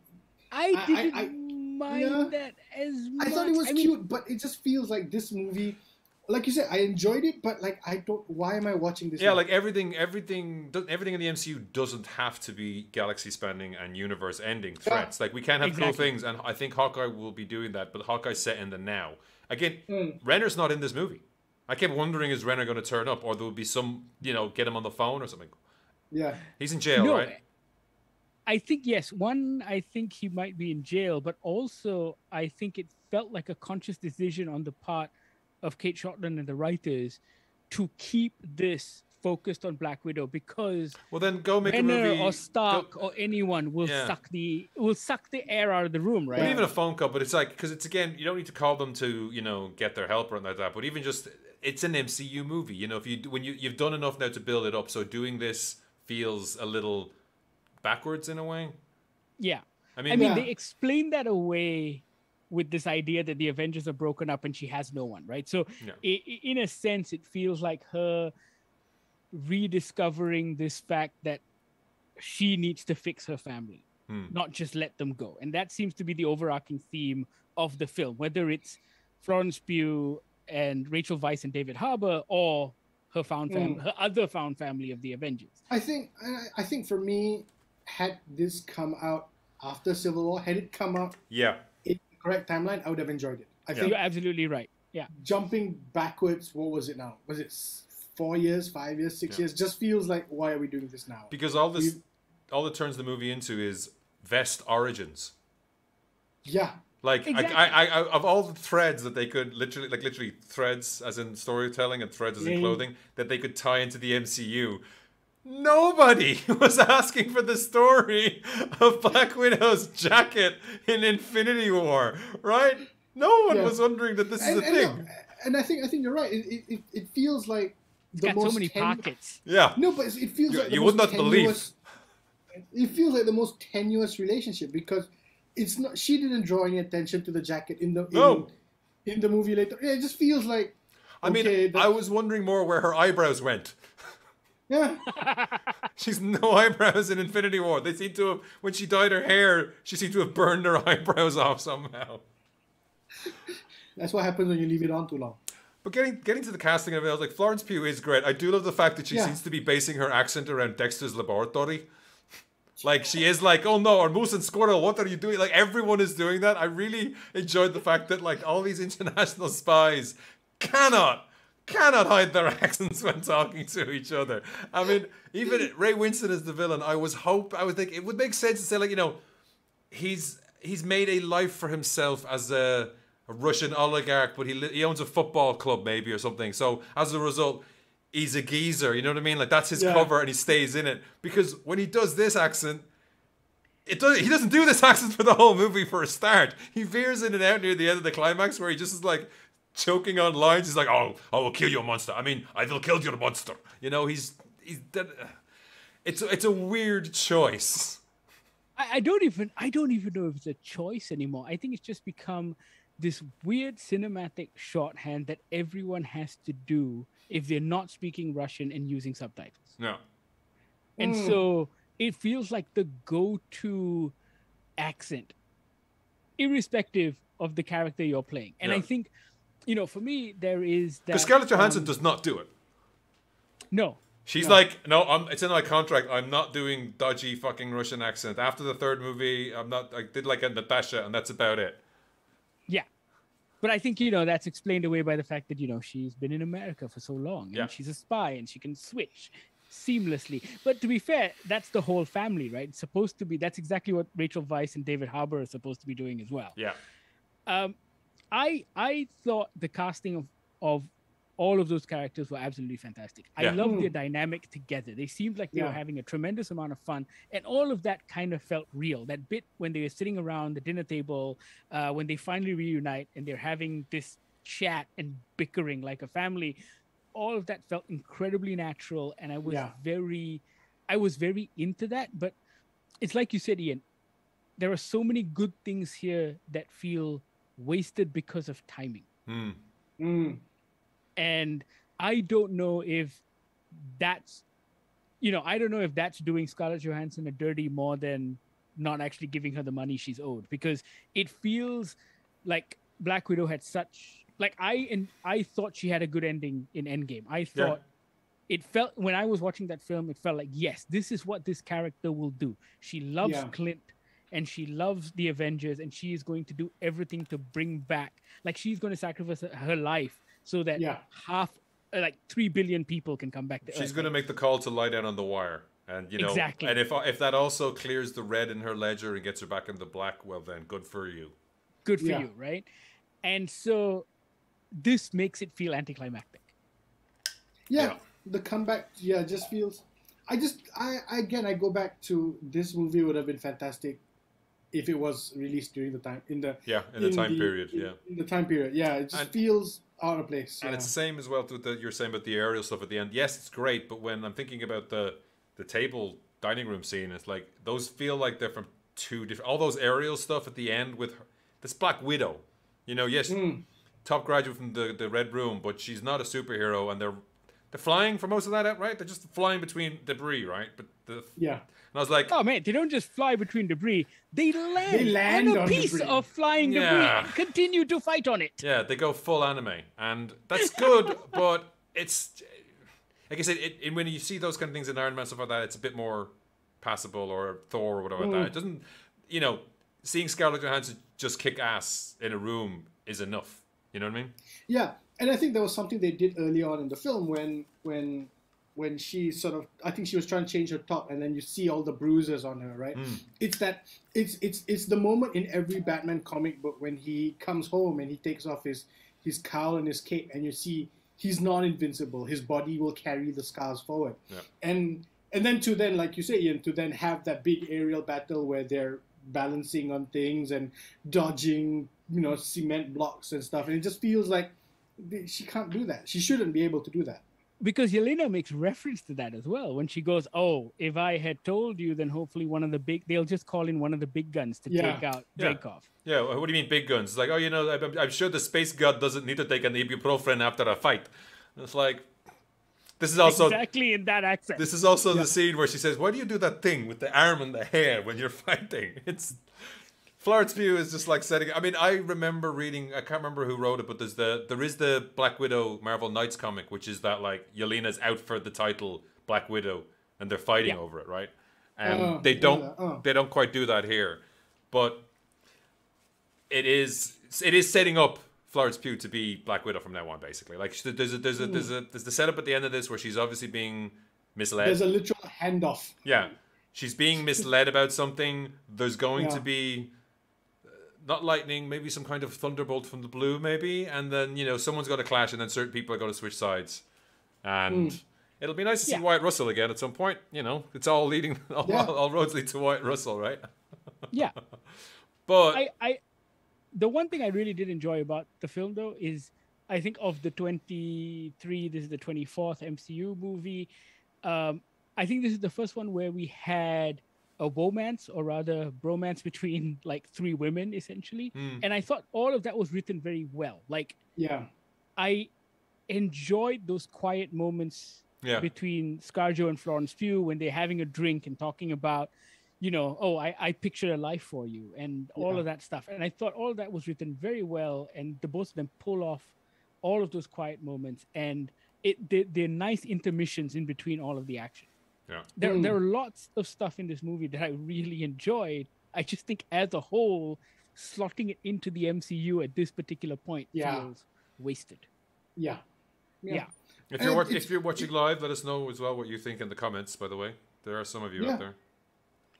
I didn't mind that as much. I thought it was cute, but it just feels like this movie, like you said, I enjoyed it, but like why am I watching this? Yeah, movie? like everything in the MCU doesn't have to be galaxy spanning and universe ending threats. Like, we can have cool things, and I think Hawkeye will be doing that, but Hawkeye's set in the now. Again, Renner's not in this movie. I kept wondering, is Renner going to turn up, or there will be some, you know, get him on the phone or something. Yeah, he's in jail, right? I think, yes. One, I think he might be in jail, but also I think it felt like a conscious decision on the part of Kate Shortland and the writers to keep this focused on Black Widow, because well, then go make Renner a movie, or Stark or anyone will suck the air out of the room, right? But even a phone call, but it's like, because it's, again, you don't need to call them to, you know, get their help or anything like that. But even just, it's an MCU movie, you know. If you've done enough now to build it up, so doing this feels a little backwards in a way. Yeah, I mean, they explain that away with this idea that the Avengers are broken up and she has no one, right? So in a sense, it feels like her rediscovering this fact that she needs to fix her family, not just let them go. And that seems to be the overarching theme of the film, whether it's Florence Pugh and Rachel Weisz and David Harbour, or her her other found family of the Avengers. I think for me, had this come out after Civil War, had it come out in the correct timeline, I would have enjoyed it. I think you're absolutely right. Yeah. Jumping backwards, what was it now? Was it 4 years, 5 years, 6 years? Just feels like, why are we doing this now? Because all it turns the movie into is vest origins. Yeah. Like, exactly. I of all the threads that they could literally threads as in storytelling and threads as in clothing that they could tie into the MCU, nobody was asking for the story of Black Widow's jacket in Infinity War, right? No one was wondering that this is a thing. And I think you're right. It feels like it's got so many pockets. Yeah. No, but it feels like you would not believe. It feels like the most tenuous relationship, because it's not. She didn't draw any attention to the jacket in the movie later. Yeah, it just feels like. I mean, I was wondering more where her eyebrows went. Yeah. She's no eyebrows in Infinity War. They seem to have, when she dyed her hair, she seemed to have burned her eyebrows off somehow. That's what happens when you leave it on too long. But getting to the casting of it, I was like, Florence Pugh is great. I do love the fact that she seems to be basing her accent around Dexter's Laboratory. Like, she is like, oh no, or Moose and Squirrel, what are you doing? Like, everyone is doing that. I really enjoyed the fact that, like, all these international spies cannot hide their accents when talking to each other. I mean, even Ray Winston as the villain, I would think it would make sense to say, like, you know, he's made a life for himself as a Russian oligarch, but he owns a football club maybe or something. So as a result, he's a geezer. You know what I mean? Like, that's his cover, and he stays in it. Because when he does this accent, he doesn't do this accent for the whole movie. For a start, he veers in and out near the end of the climax, where he just is like choking on lines. He's like, "Oh, I will kill you, monster. I mean, I will kill your monster." You know, he's it's a weird choice. I don't even know if it's a choice anymore. I think it's just become this weird cinematic shorthand that everyone has to do if they're not speaking Russian and using subtitles. No. And so it feels like the go-to accent, irrespective of the character you're playing. And I think, you know, for me, there is that... Because Scarlett Johansson does not do it. No. She's like, no, it's in my contract. I'm not doing dodgy fucking Russian accent. After the third movie, I did like a Natasha, and that's about it. Yeah. But I think, you know, that's explained away by the fact that, you know, she's been in America for so long, and she's a spy, and she can switch seamlessly. But to be fair, that's the whole family, right? It's supposed to be, that's exactly what Rachel Weisz and David Harbour are supposed to be doing as well. Yeah. I thought the casting of all of those characters were absolutely fantastic. I Yeah. loved their dynamic together. They seemed like they were Yeah. having a tremendous amount of fun, and all of that kind of felt real. That bit when they were sitting around the dinner table, when they finally reunite and they're having this chat and bickering like a family, all of that felt incredibly natural, and I was Yeah. very into that. But it's like you said, Ian, there are so many good things here that feel wasted because of timing. And I don't know if that's, I don't know if that's doing Scarlett Johansson a dirty more than not actually giving her the money she's owed, because it feels like Black Widow had such, like, I thought she had a good ending in Endgame. I thought it felt, when I was watching that film, it felt like, yes, this is what this character will do. She loves Clint and she loves the Avengers, and she is going to do everything to bring back, like, she's going to sacrifice her life so that half, like 3 billion people can come back to Earth. She's going to make the call to lie down on the wire. And, Exactly. and if that also clears the red in her ledger and gets her back in the black, well then, good for you. Good for you, right? And so this makes it feel anticlimactic. The comeback, just feels. I go back to, this movie would have been fantastic if it was released during the time in the time period. It just feels out of place. And it's the same as well with you're saying about the aerial stuff at the end. Yes, it's great, but when I'm thinking about the table dining room scene, it's like those feel like they're from two different. All those aerial stuff at the end with this Black Widow, yes, top graduate from the Red Room, but she's not a superhero, and they're flying for most of that, right? They're just flying between debris, right? But and I was like, oh man, they don't just fly between debris; they land on a piece debris. of flying debris and continue to fight on it. Yeah, they go full anime, and that's good. But it's, like I said, when you see those kind of things in Iron Man stuff like that, it's a bit more passable, or Thor or whatever like that. It doesn't, seeing Scarlett Johansson just kick ass in a room is enough. You know what I mean? Yeah, and I think there was something they did early on in the film when she sort of, I think she was trying to change her top, and then you see all the bruises on her, right? It's the moment in every Batman comic book when he comes home and he takes off his cowl and his cape, and you see he's not invincible. His body will carry the scars forward. Yeah. And then like you say, Ian, to then have that big aerial battle where they're balancing on things and dodging, cement blocks and stuff. And it just feels like she can't do that. She shouldn't be able to do that. Because Yelena makes reference to that as well when she goes, "Oh, if I had told you, then hopefully they'll just call in one of the big guns to take out Dreykov." Yeah, what do you mean big guns? It's like, I'm sure the space god doesn't need to take an ibuprofen after a fight. And it's like, this is also exactly in that accent. This is also the scene where she says, "Why do you do that thing with the arm and the hair when you're fighting?" It's Florence Pugh is just like setting. I mean, I remember reading. I can't remember who wrote it, but there is the Black Widow Marvel Knights comic, which is that like Yelena's out for the title Black Widow, and they're fighting over it, right? And they don't quite do that here, but it is setting up Florence Pugh to be Black Widow from now on, basically. Like there's the setup at the end of this where she's obviously being misled. There's a literal handoff. Yeah, she's being misled about something. There's going to be not lightning, maybe some kind of thunderbolt from the blue, maybe, and then someone's got to clash, and then certain people are going to switch sides, and it'll be nice to see Wyatt Russell again at some point. It's all leading, all roads lead to Wyatt Russell, right? Yeah, but the one thing I really did enjoy about the film, though, is I think of the 23, this is the 24th MCU movie. I think this is the first one where we had a romance, or rather bromance, between like 3 women, essentially. And I thought all of that was written very well. Like, I enjoyed those quiet moments between ScarJo and Florence Pugh when they're having a drink and talking about, I pictured a life for you and all of that stuff. And I thought all of that was written very well, and the both of them pull off all of those quiet moments, and they're nice intermissions in between all of the action. Yeah. There are lots of stuff in this movie that I really enjoyed. I just think as a whole, slotting it into the MCU at this particular point feels wasted. Yeah. If you're watching live, let us know as well what you think in the comments, by the way. There are some of you out there.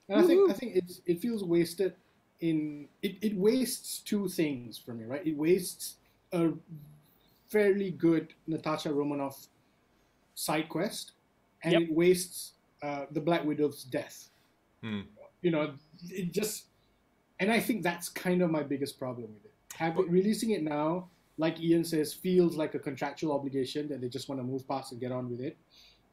And I think it feels wasted it wastes 2 things for me, right? It wastes a fairly good Natasha Romanoff side quest, and it wastes the Black Widow's death. You know, it just, and I think that's kind of my biggest problem with it. Releasing it now, like Ian says, feels like a contractual obligation that they just want to move past and get on with it.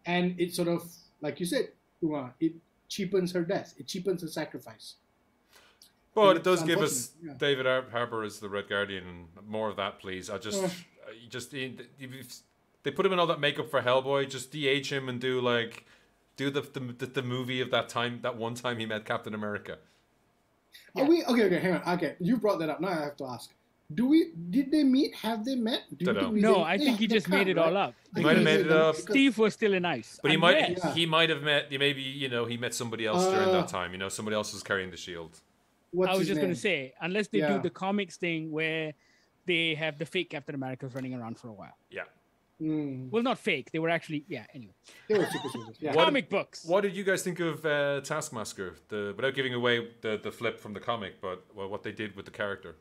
And it sort of, like you said, Uma, it cheapens her death. It cheapens her sacrifice. But it does give us David Harbour as the Red Guardian, and more of that, please. They put him in all that makeup for Hellboy. Just de-age him and do the movie of that time, that one time he met Captain America. Yeah. Okay, hang on. Okay, you brought that up. Now I have to ask. Did they meet? Have they met? No, I think he just made it all up. He might have made it up. Steve was still in ice. But he might have met, maybe, he met somebody else during that time. Somebody else was carrying the shield. I was just going to say, unless they do the comics thing where they have the fake Captain Americas running around for a while. Yeah. Well, not fake. They were actually, anyway. They were super soldiers. Yeah. Comic books. What did you guys think of Taskmaster? Without giving away the flip from the comic, but what they did with the character.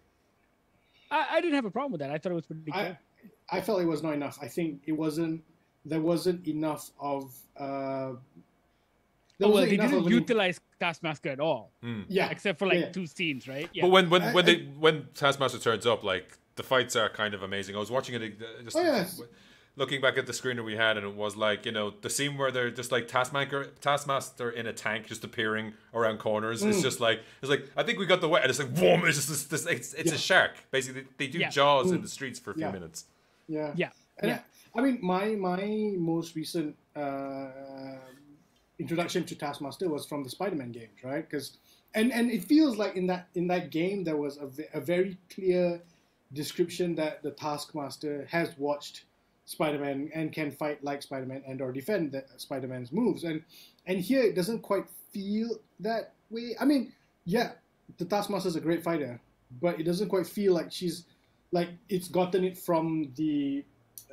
I didn't have a problem with that. I thought it was pretty cool. I felt it was not enough. I think there wasn't enough of... they didn't utilize Taskmaster at all. Yeah. Except for 2 scenes, right? Yeah. But when Taskmaster turns up, the fights are kind of amazing. I was watching it looking back at the screener we had, and it was the scene where they're just Taskmaster in a tank just appearing around corners. It's just I think we got the way, and it's like boom, it's just this it's a shark. Basically, they do Jaws in the streets for a few minutes. Yeah. I mean, my most recent introduction to Taskmaster was from the Spider-Man games, right? And it feels like in that game there was a very clear description that the Taskmaster has watched Spider-Man and can fight like Spider-Man and or defend Spider-Man's moves. And here it doesn't quite feel that way. I mean, the Taskmaster is a great fighter, but it doesn't quite feel like she's it's gotten it from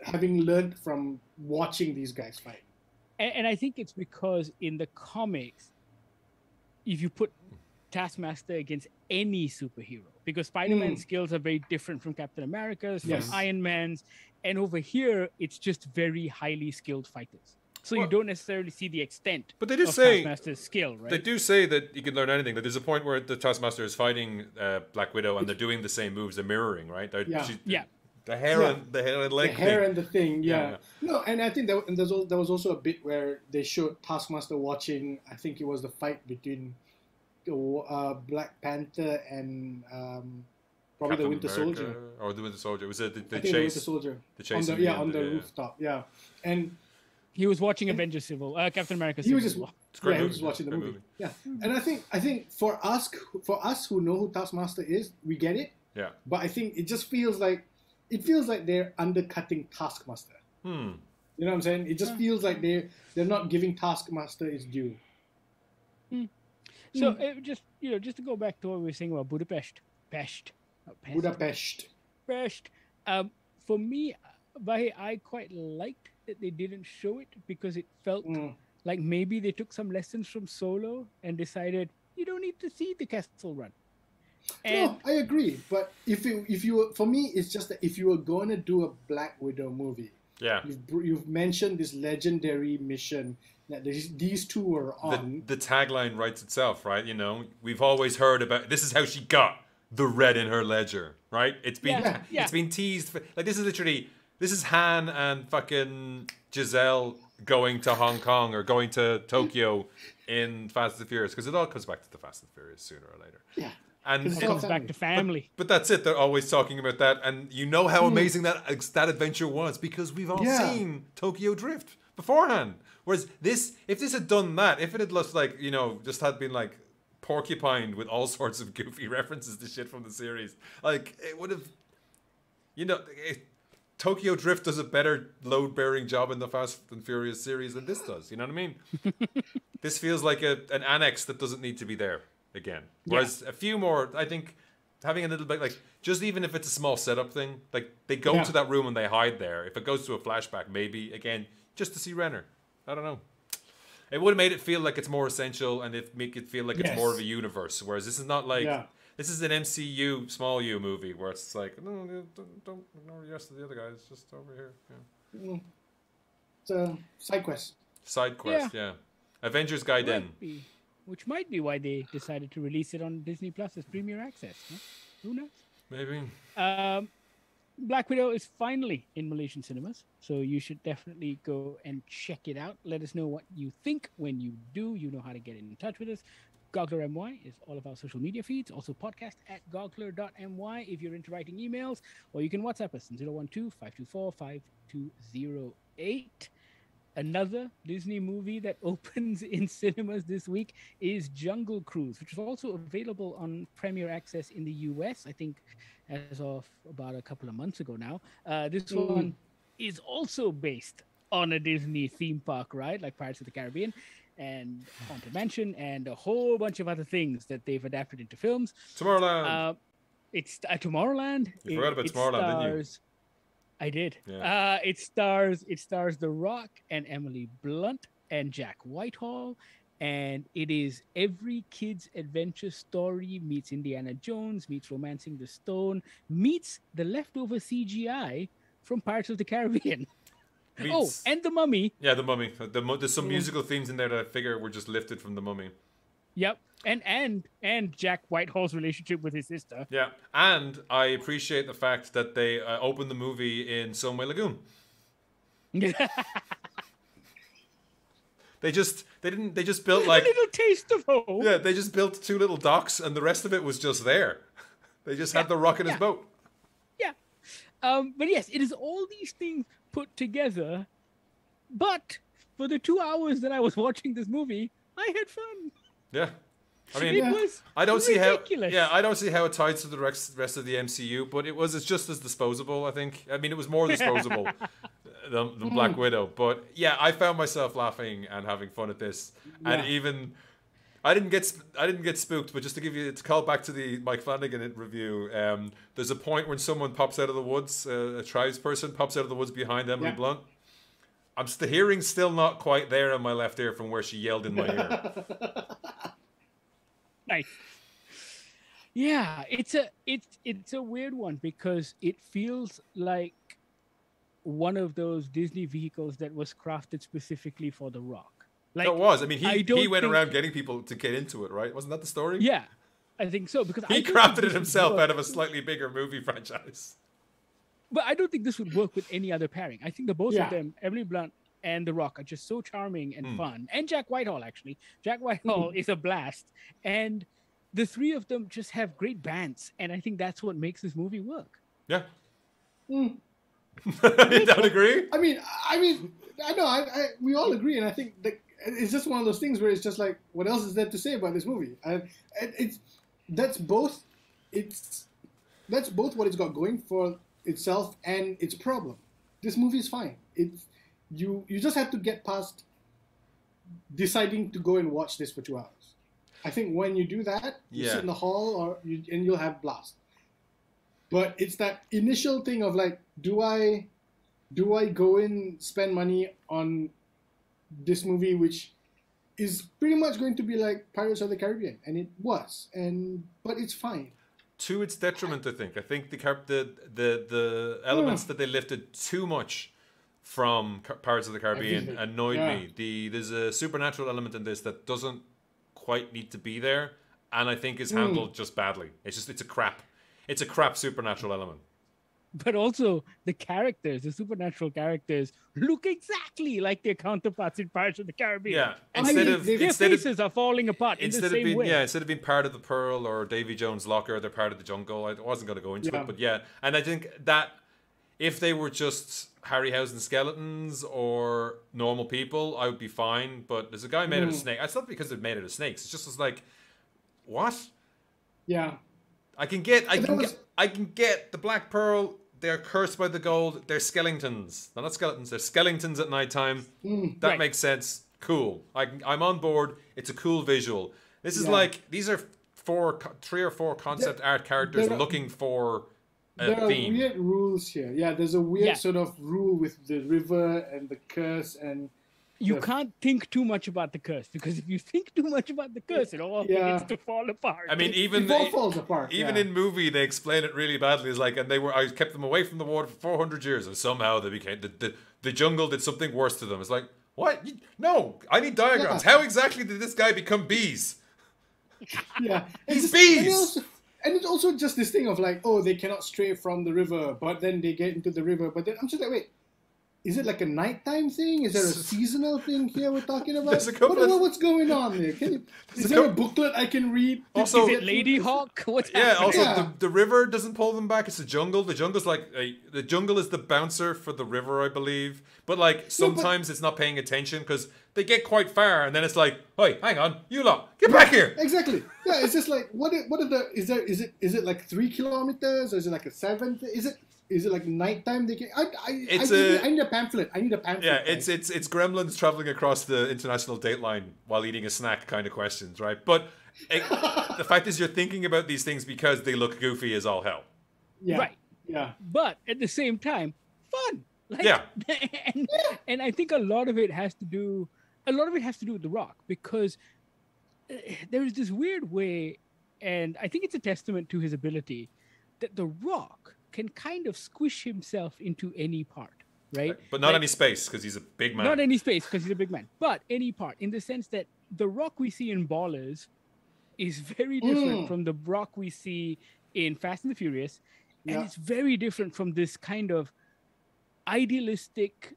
having learned from watching these guys fight. And I think it's because in the comics, if you put Taskmaster against any superhero, because Spider-Man's skills are very different from Captain America's, from Iron Man's, and over here it's just very highly skilled fighters. So you don't necessarily see the extent of Taskmaster's skill, right? They do say that you can learn anything. That there's a point where the Taskmaster is fighting Black Widow, and they're doing the same moves. They're mirroring, right? The hair and leg. The hair and the thing, No, and I think there was also a bit where they showed Taskmaster watching. I think it was the fight between Black Panther and probably Captain the Winter Soldier. Or the Winter Soldier. It was the chase. The Winter Soldier. The chase on the rooftop. Yeah, and he was watching Avengers Captain America. He was just he was just watching the movie. Yeah, and I think for us who know who Taskmaster is, we get it. Yeah, but I think it just feels like they're undercutting Taskmaster. You know what I'm saying? It just feels like they're not giving Taskmaster its due. So just to go back to what we were saying about Budapest. For me, Bahir, I quite liked that they didn't show it because it felt like maybe they took some lessons from Solo and decided you don't need to see the castle run. No, I agree. But for me, it's just that if you were going to do a Black Widow movie, you've mentioned this legendary mission that these two were on. The tagline writes itself, right? We've always heard about this is how she got the red in her ledger, right? It's been teased. This is Han and fucking Giselle going to Hong Kong or going to Tokyo in Fast and Furious, because it all comes back to the Fast and Furious sooner or later. Yeah. And it comes back to family. But that's it. They're always talking about that, and how amazing that adventure was, because we've all seen Tokyo Drift beforehand. Whereas if this had done that, if it had just had been porcupined with all sorts of goofy references to shit from the series, it would have, Tokyo Drift does a better load-bearing job in the Fast and Furious series than this does. You know what I mean? This feels like an annex that doesn't need to be there again. Whereas a few more, I think, having a little bit, just even if it's a small setup thing, they go to that room and they hide there. If it goes to a flashback, maybe, again, just to see Renner. I don't know. It would have made it feel like it's more essential and make it feel like it's more of a universe. Whereas this is not This is an MCU small U movie where it's like, no, don't ignore the rest of the other guys. Just over here. Yeah. It's a side quest. Side quest, yeah. Avengers Gaiden. Which might be why they decided to release it on Disney Plus as Premier Access. Huh? Who knows? Maybe. Black Widow is finally in Malaysian cinemas, so you should definitely go and check it out. Let us know what you think. When you do, you know how to get in touch with us. Goggler MY is all of our social media feeds. Also podcast at goggler.my if you're into writing emails, or you can WhatsApp us on 012-524-5208. Another Disney movie that opens in cinemas this week is Jungle Cruise, which is also available on Premier Access in the US, I think, as of about a couple of months ago now. This one is also based on a Disney theme park ride, like Pirates of the Caribbean and Haunted Mansion and a whole bunch of other things that they've adapted into films. Tomorrowland. It's Tomorrowland. You forgot about Tomorrowland, didn't you? I did. Yeah. It stars The Rock and Emily Blunt and Jack Whitehall, and it is every kid's adventure story meets Indiana Jones, meets Romancing the Stone, meets the leftover CGI from Pirates of the Caribbean. And The Mummy. Yeah, The Mummy. There's some musical themes in there that I figure were just lifted from The Mummy. Yep. And Jack Whitehall's relationship with his sister. Yeah, and I appreciate the fact that they opened the movie in Someway Lagoon. They just built like a little taste of home. Yeah, they just built 2 little docks, and the rest of it was just there. They just had The Rock in his boat. Yeah, but yes, it is all these things put together. But for the 2 hours that I was watching this movie, I had fun. Yeah. I mean, it was I don't ridiculous. see how. Yeah, I don't see how it ties to the rest of the MCU, but it's just as disposable. I think. I mean, it was more disposable than Black Widow. But yeah, I found myself laughing and having fun at this, and even I didn't get spooked. But just to call back to the Mike Flanagan review, there's a point when someone pops out of the woods, a tribes person pops out of the woods behind Emily Blunt. I'm the hearing's still not quite there in my left ear from where she yelled in my ear. Nice. Yeah, it's a weird one because it feels like one of those Disney vehicles that was crafted specifically for The Rock. Like, it was. I mean, he went around getting people to get into it, right? Wasn't that the story? Yeah, I think so because he crafted it himself out of a slightly bigger movie franchise. But I don't think this would work with any other pairing. I think the both of them, Emily Blunt and The Rock, are just so charming and fun. And Jack Whitehall, actually. Jack Whitehall is a blast. And the three of them just have great bands. And I think that's what makes this movie work. Yeah. You don't agree? I mean, I know, we all agree. And I think that it's just one of those things where it's just like, what else is there to say about this movie? And that's both what it's got going for itself and its problem. This movie is fine. You just have to get past deciding to go and watch this for 2 hours. I think when you do that, you sit in the hall and you'll have blast. But it's that initial thing of like, do I go and spend money on this movie, which is pretty much going to be like Pirates of the Caribbean, and it was, but it's fine. To its detriment, I think. I think the elements that they lifted too much from Pirates of the Caribbean annoyed me. There's a supernatural element in this that doesn't quite need to be there, and I think is handled just badly. It's a crap supernatural element. But also the supernatural characters, look exactly like their counterparts in Pirates of the Caribbean. Yeah, their faces are falling apart in the same way. Yeah, instead of being part of the Pearl or Davy Jones' Locker, they're part of the Jungle. I wasn't going to go into it, but and I think that if they were just Harryhausen skeletons or normal people, I would be fine. But there's a guy made out of snakes. It's not because they're made out of snakes. It's just like, what? Yeah. I can get the Black Pearl. They're cursed by the gold. They're skeletons. They're not skeletons. They're skeletons at nighttime. That makes sense. Cool. I'm on board. It's a cool visual. This is like, these are 3 or 4 concept art characters looking for a theme. There are weird rules here. Yeah, there's a weird sort of rule with the river and the curse and you can't think too much about the curse, because if you think too much about the curse, it all begins to fall apart. I mean, it all falls apart. Even in movie, they explain it really badly. It's like, and I kept them away from the water for 400 years, and somehow they became the jungle did something worse to them. It's like, what? No, I need diagrams. How exactly did this guy become bees? Yeah, he's bees. And it's also just this thing of like, oh, they cannot stray from the river, but then they get into the river. But then I'm just like, wait, is it like a nighttime thing? Is there a seasonal thing here we're talking about? What's going on there? Is there a booklet I can read? Also, is it Lady Hawk? What's happening? Also, the river doesn't pull them back. It's the jungle. The jungle's like the jungle is the bouncer for the river, I believe. But like sometimes it's not paying attention because they get quite far, and then it's like, "Hey, hang on, you lot, get back here!" Exactly. Yeah, it's just like, is it like 3 kilometers, or is it like a 7? Is it like nighttime? I need a pamphlet. Yeah, it's gremlins traveling across the international date line while eating a snack kind of questions, right? But the fact is, you're thinking about these things because they look goofy as all hell. Yeah. Right. Yeah. But at the same time, fun. Like, yeah. And I think a lot of it has to do with The Rock, because there is this weird way, and I think it's a testament to his ability, that The Rock can kind of squish himself into any part, right? But not any space, because he's a big man. Not any space, because he's a big man. But any part, in the sense that The Rock we see in Ballers is very different from the Rock we see in Fast and the Furious. And it's very different from this kind of idealistic,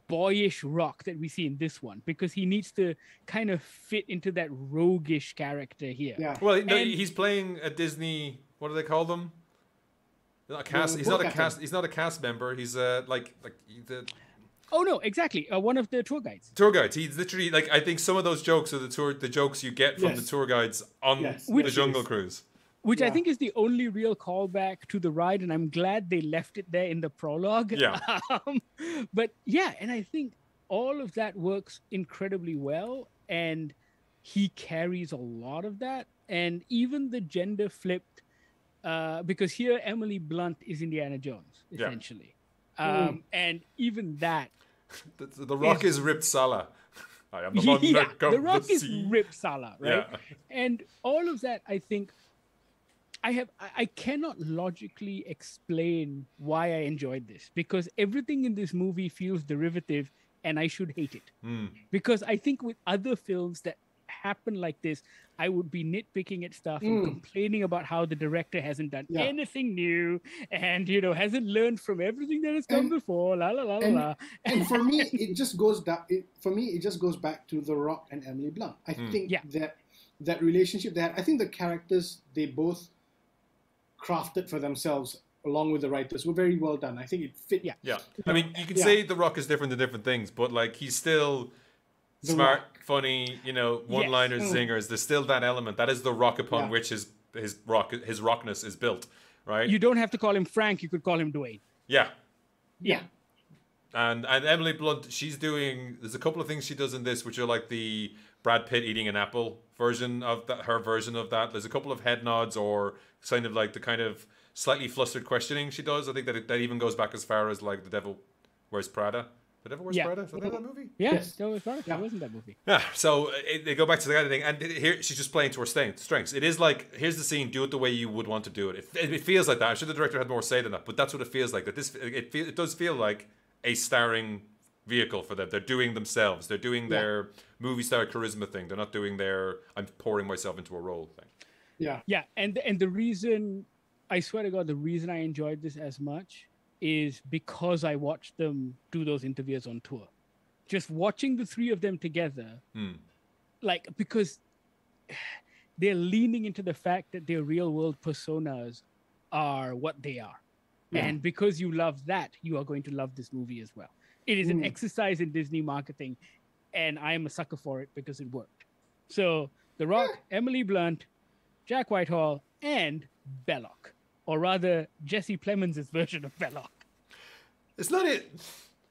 boyish Rock that we see in this one, because he needs to kind of fit into that roguish character here. Yeah. Well, no, he's playing a Disney, what do they call them? Not a cast. He's not a cast. He's not a cast member. He's like the. Oh no! Exactly. One of the tour guides. Tour guides. He's literally like, I think some of those jokes are the jokes you get from the tour guides on the Jungle Cruise. Which I think is the only real callback to the ride, and I'm glad they left it there in the prologue. Yeah. But yeah, and I think all of that works incredibly well, and he carries a lot of that, and even the gender flipped. Because here Emily Blunt is Indiana Jones, essentially. And even that... The Rock is Rip Salah. I am the monarch of the Rock the is sea. Rip Salah, right? Yeah. And all of that, I think... I cannot logically explain why I enjoyed this, because everything in this movie feels derivative, and I should hate it. Because I think with other films that happen like this, I would be nitpicking at stuff and complaining about how the director hasn't done anything new, and hasn't learned from everything that has come before. La la la la. And for me, it just goes back to The Rock and Emily Blunt. I think that relationship I think the characters they both crafted for themselves, along with the writers, were very well done. I think it fit. Yeah. I mean, you can say The Rock is different than different things, but like he's still smart, funny, one-liners, zingers. There's still that element. That is the rock upon which his rockness is built, right? You don't have to call him Frank. You could call him Dwayne. Yeah. Yeah. And Emily Blunt, there's a couple of things she does in this which are like the Brad Pitt eating an apple version of that, her version of that. There's a couple of head nods or kind of like the kind of slightly flustered questioning she does. I think that even goes back as far as like The Devil Wears Prada. The Devil Wears Prada? Is that that movie? Yeah, yes. Devil Wears Prada. That wasn't that movie. Yeah, so they go back to the kind of thing, and here she's just playing to her strengths. It is like, here's the scene, do it the way you would want to do it. It feels like that. I'm sure the director had more say than that, but that's what it feels like. That it does feel like a starring vehicle for them. They're doing themselves. They're doing their movie star charisma thing. They're not doing their I'm pouring myself into a role thing. Yeah. Yeah, and the reason, I swear to God, the reason I enjoyed this as much is because I watched them do those interviews on tour. Just watching the three of them together, like, because they're leaning into the fact that their real world personas are what they are. Yeah. And because you love that, you are going to love this movie as well. It is an exercise in Disney marketing, and I am a sucker for it because it worked. So The Rock, Emily Blunt, Jack Whitehall, and Belloc. Or rather, Jesse Plemons' version of Belloc. It's not it.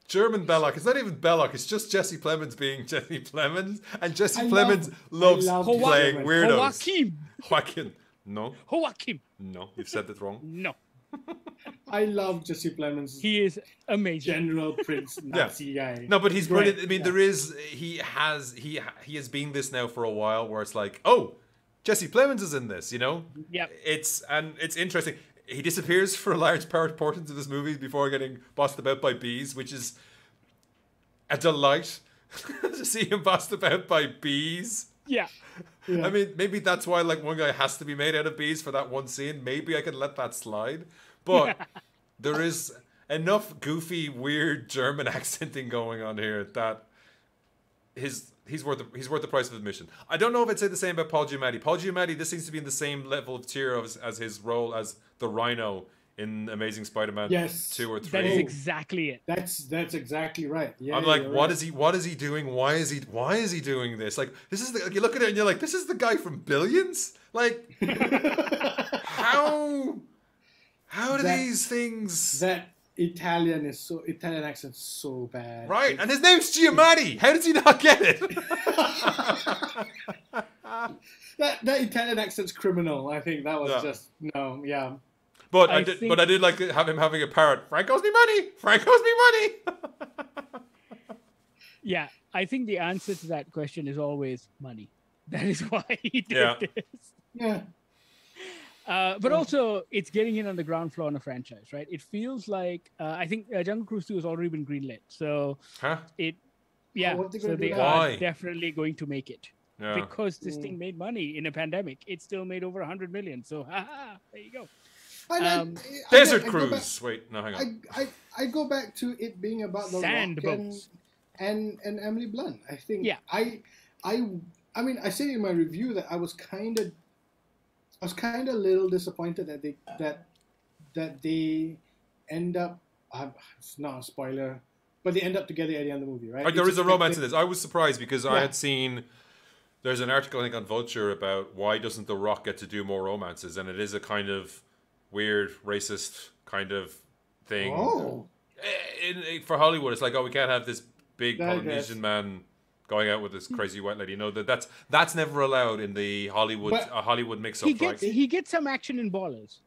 German Belloc. It's not even Belloc. It's just Jesse Plemons being Jesse Plemons. And Jesse Plemons loves playing weirdos. Joaquin. No. Joaquin. No, you've said that wrong. No. I love Jesse Plemons' He is amazing. General Prince Nazi guy. No, but he's great. brilliant. I mean, there is he has been this now for a while, where it's like, oh, Jesse Plemons is in this, you know. Yep. It's interesting. He disappears for a large portions of this movie before getting bossed about by bees, which is a delight to see him bossed about by bees. Yeah. I mean, maybe that's why like one guy has to be made out of bees for that one scene. Maybe I can let that slide, but there is enough goofy, weird German accenting going on here that he's worth the price of admission. I don't know if I'd say the same about Paul Giamatti. Paul Giamatti, this seems to be in the same level of tier as his role as the Rhino in Amazing Spider-Man 2 or 3. That is exactly it. That's exactly right. Yeah, I'm like, what right. is he doing? Why is he doing this? Like, this is you look at it and you're like, this is the guy from Billions? Like, how do these things? That Italian accent's so bad. Right, and his name's Giamatti. How does he not get it? that Italian accent's criminal. I think that was just no, yeah. But I did like to have him having a parrot. Frank owes me money. Frank owes me money. Yeah, I think the answer to that question is always money. That is why he did this. Yeah. But also, it's getting in on the ground floor on a franchise, right? It feels like I think Jungle Cruise 2 has already been greenlit, so so they are definitely going to make it because this thing made money in a pandemic. It still made over 100 million. So, there you go. Desert Cruise. Wait, no, hang on. I go back to it being about the Sand Rock boats and Emily Blunt. I think. Yeah. I mean, I said in my review that I was kind of a little disappointed that they end up. It's not a spoiler, but they end up together at the end of the movie, right? There is a romance in this. I was surprised because I had seen. There's an article I think on Vulture about why doesn't The Rock get to do more romances, and it is a kind of weird, racist kind of thing. Oh. For Hollywood, it's like, oh, we can't have this big Polynesian man going out with this crazy white lady. No, that's never allowed in the Hollywood mix-up. He gets some action in Ballers.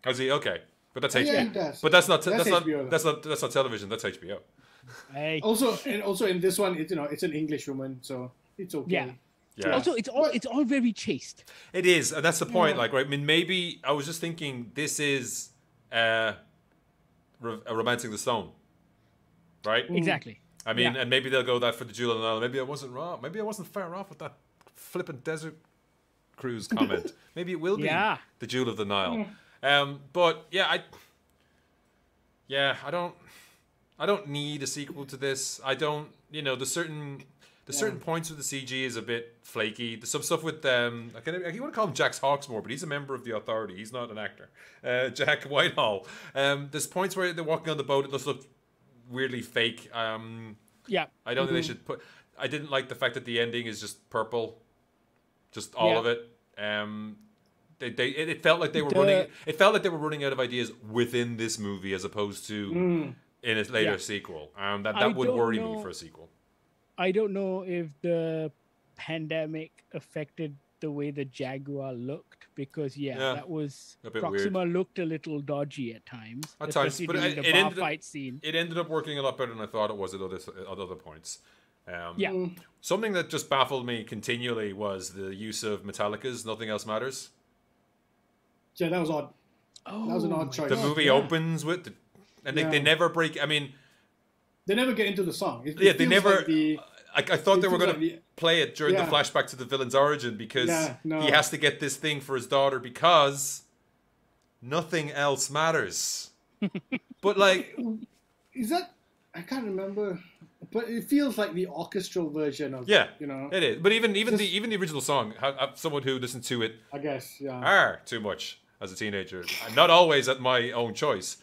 Is he? Okay, but that's HBO. Yeah, he does. But that's not HBO. that's not television. That's HBO. Hey. Also in this one, it's an English woman, so it's okay. Yeah. Yeah. Also, it's all very chaste. It is, and that's the point. Like, right? I mean, maybe I was just thinking this is Romancing the Stone, right? Exactly. I mean, and maybe they'll go that for the Jewel of the Nile. Maybe I wasn't wrong. Maybe I wasn't far off with that flippant Desert Cruise comment. Maybe it will be the Jewel of the Nile. But I don't need a sequel to this. I don't. There's certain points with the CG is a bit flaky. There's some stuff with I want to call him Jax Hawksmoor, but he's a member of the Authority. He's not an actor. Jack Whitehall. There's points where they're walking on the boat. It does look weirdly fake. I don't think they should put. I didn't like the fact that the ending is just purple, just all of it. It felt like they were running. It felt like they were running out of ideas within this movie, as opposed to in a later sequel. That would worry me for a sequel. I don't know if the pandemic affected the way the Jaguar looked, because that was Proxima weird. Looked a little dodgy at times. At times, but it fight scene. It ended up working a lot better than I thought it was at other points. Something that just baffled me continually was the use of Metallica's "Nothing Else Matters." Yeah, that was odd. Oh, that was an odd choice. The movie opens with, they never break. I mean, they never get into the song. They never. Like I thought they were going to play it during the flashback to the villain's origin because he has to get this thing for his daughter because nothing else matters. But like, is that? I can't remember, but it feels like the orchestral version of it is. But even the original song, someone who listened to it, I guess, too much as a teenager, not always at my own choice.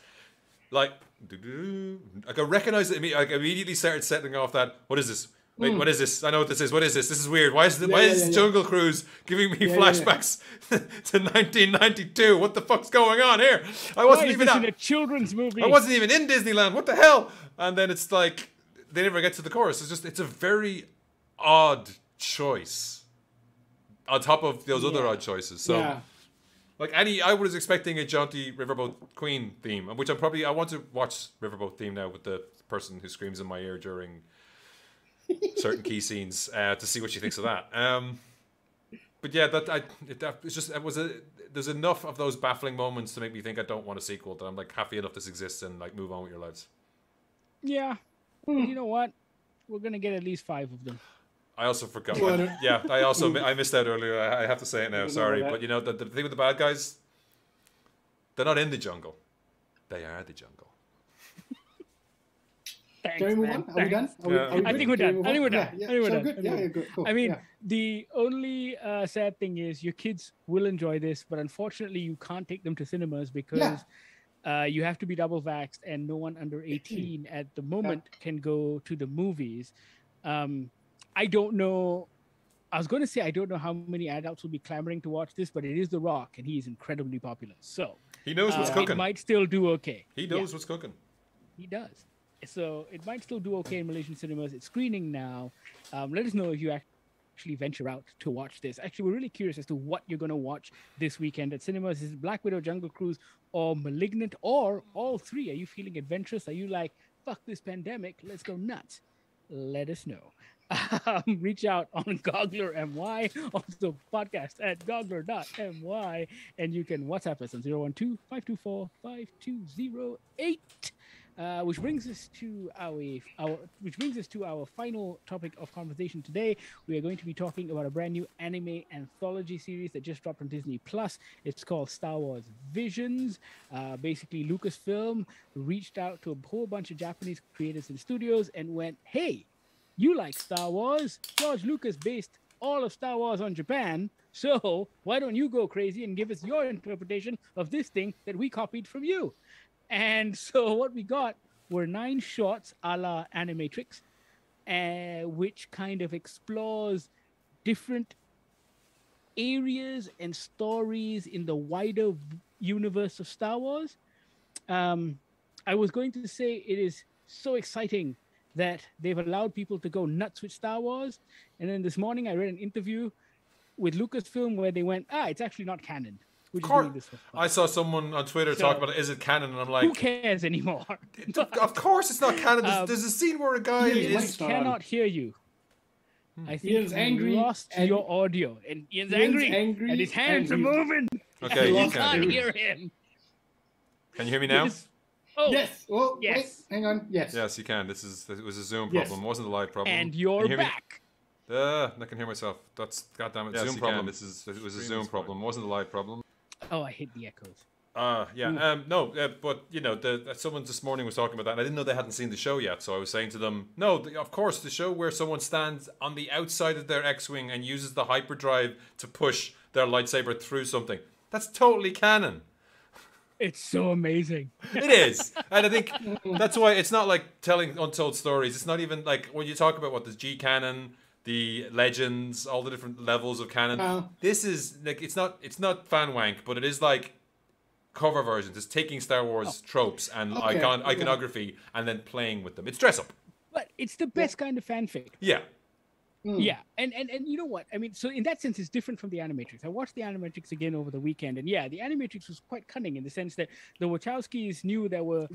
Like I recognize it. I immediately started setting off that. What is this? Wait, what is this? I know what this is. What is this? This is weird. Why is this Jungle Cruise giving me flashbacks to 1992? What the fuck's going on here? I wasn't even in a children's movie. I wasn't even in Disneyland. What the hell? And then it's like they never get to the chorus. It's a very odd choice on top of those other odd choices. So Like I was expecting a jaunty Riverboat Queen theme, which I want to watch Riverboat theme now with the person who screams in my ear during certain key scenes to see what she thinks of that. But yeah, there's enough of those baffling moments to make me think I don't want a sequel. That I'm like happy enough this exists and like move on with your lives. Yeah, you know what? We're gonna get at least 5 of them. I also forgot. I missed out earlier. I have to say it now. Sorry, but you know the thing with the bad guys, they're not in the jungle. They are the jungle. Thanks, Can we move man. on? Are we done? I think we're done. I think we're done. Yeah, I think we're so done. good. Yeah, good. Cool. I mean, Yeah. the only sad thing is your kids will enjoy this, but unfortunately, you can't take them to cinemas because you have to be double vaxxed, and no one under 18 at the moment can go to the movies. I don't know. I was going to say I don't know how many adults will be clamoring to watch this, but it is The Rock, and he is incredibly popular. So he knows what's cooking. It might still do okay. He knows what's cooking. He does. So it might still do okay in Malaysian cinemas. It's screening now. Let us know if you actually venture out to watch this. Actually, we're really curious as to what you're going to watch this weekend at cinemas. Is it Black Widow, Jungle Cruise, or Malignant, or all 3? Are you feeling adventurous? Are you like, fuck this pandemic, let's go nuts? Let us know. Reach out on Goggler MY, also podcast at goggler.my, and you can WhatsApp us on 012-524-5208. Which brings us to our final topic of conversation today. We are going to be talking about a brand new anime anthology series that just dropped on Disney Plus. It's called Star Wars Visions. Basically, Lucasfilm reached out to a whole bunch of Japanese creators and studios and went, "Hey, you like Star Wars? George Lucas based all of Star Wars on Japan. So why don't you go crazy and give us your interpretation of this thing that we copied from you?" And so what we got were 9 shorts a la Animatrix, which kind of explores different areas and stories in the wider universe of Star Wars. I was going to say it is so exciting that they've allowed people to go nuts with Star Wars. And then this morning I read an interview with Lucasfilm where they went, it's actually not canon. I saw someone on Twitter talk about it. Is it canon? And I'm like, who cares anymore? Of course it's not canon. There's a scene where a guy cannot hear you. I think Ian's angry lost your audio, and Ian's angry, and his hands are moving. Okay, you can't hear him. Can you hear me now? Oh, yes. Oh, yes. Wait, hang on. Yes. Yes, you can. It was a Zoom problem. It wasn't a live problem. And you're back. I can hear myself. That's goddamn it. Yes, Zoom problem. It was a Zoom problem. It wasn't a live problem. Oh, I hate the echoes. But you know, someone this morning was talking about that, and I didn't know they hadn't seen the show yet. So I was saying to them, no, of course, the show where someone stands on the outside of their X-wing and uses the hyperdrive to push their lightsaber through something. That's totally canon. It's so amazing. It is, and I think that's why it's not like telling untold stories. It's not even like when you talk about what the G canon, the legends, all the different levels of canon. This is like it's not fan wank, but it is like cover versions. It's taking Star Wars tropes and iconography and then playing with them. It's dress up. But it's the best kind of fanfic. Yeah. Yeah, and you know what? I mean, so in that sense, it's different from the Animatrix. I watched the Animatrix again over the weekend, and yeah, the Animatrix was quite cunning in the sense that the Wachowskis knew there were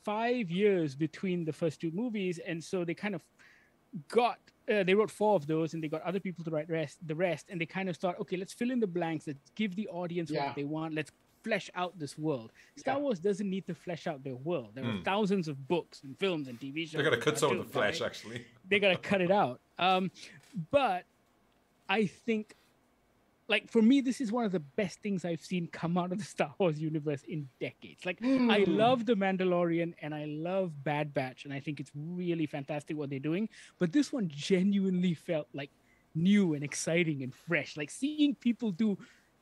5 years between the first 2 movies, and so they kind of got they wrote 4 of those, and they got other people to write the rest, and they kind of thought, okay, let's fill in the blanks, let's give the audience what they want, let's flesh out this world. Star Wars doesn't need to flesh out their world. There are thousands of books and films and TV shows. They got to cut some of the flesh, actually. They got to cut it out. But I think, like, for me, this is one of the best things I've seen come out of the Star Wars universe in decades. Like, I love The Mandalorian and I love Bad Batch, and I think it's really fantastic what they're doing. But this one genuinely felt like new and exciting and fresh. Like, seeing people do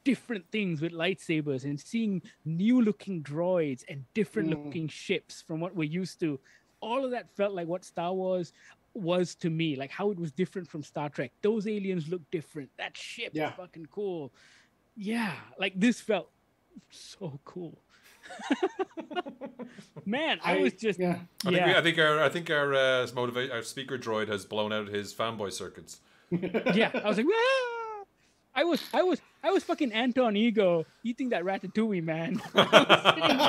different things with lightsabers and seeing new looking droids and different looking ships from what we're used to. All of that felt like what Star Wars was to me, like how it was different from Star Trek. Those aliens look different. That ship is fucking cool. Yeah, like this felt so cool. Man, I was just I think our speaker droid has blown out his fanboy circuits. Yeah, I was like, ah! I was fucking Anton Ego eating that ratatouille, man. I was sitting there.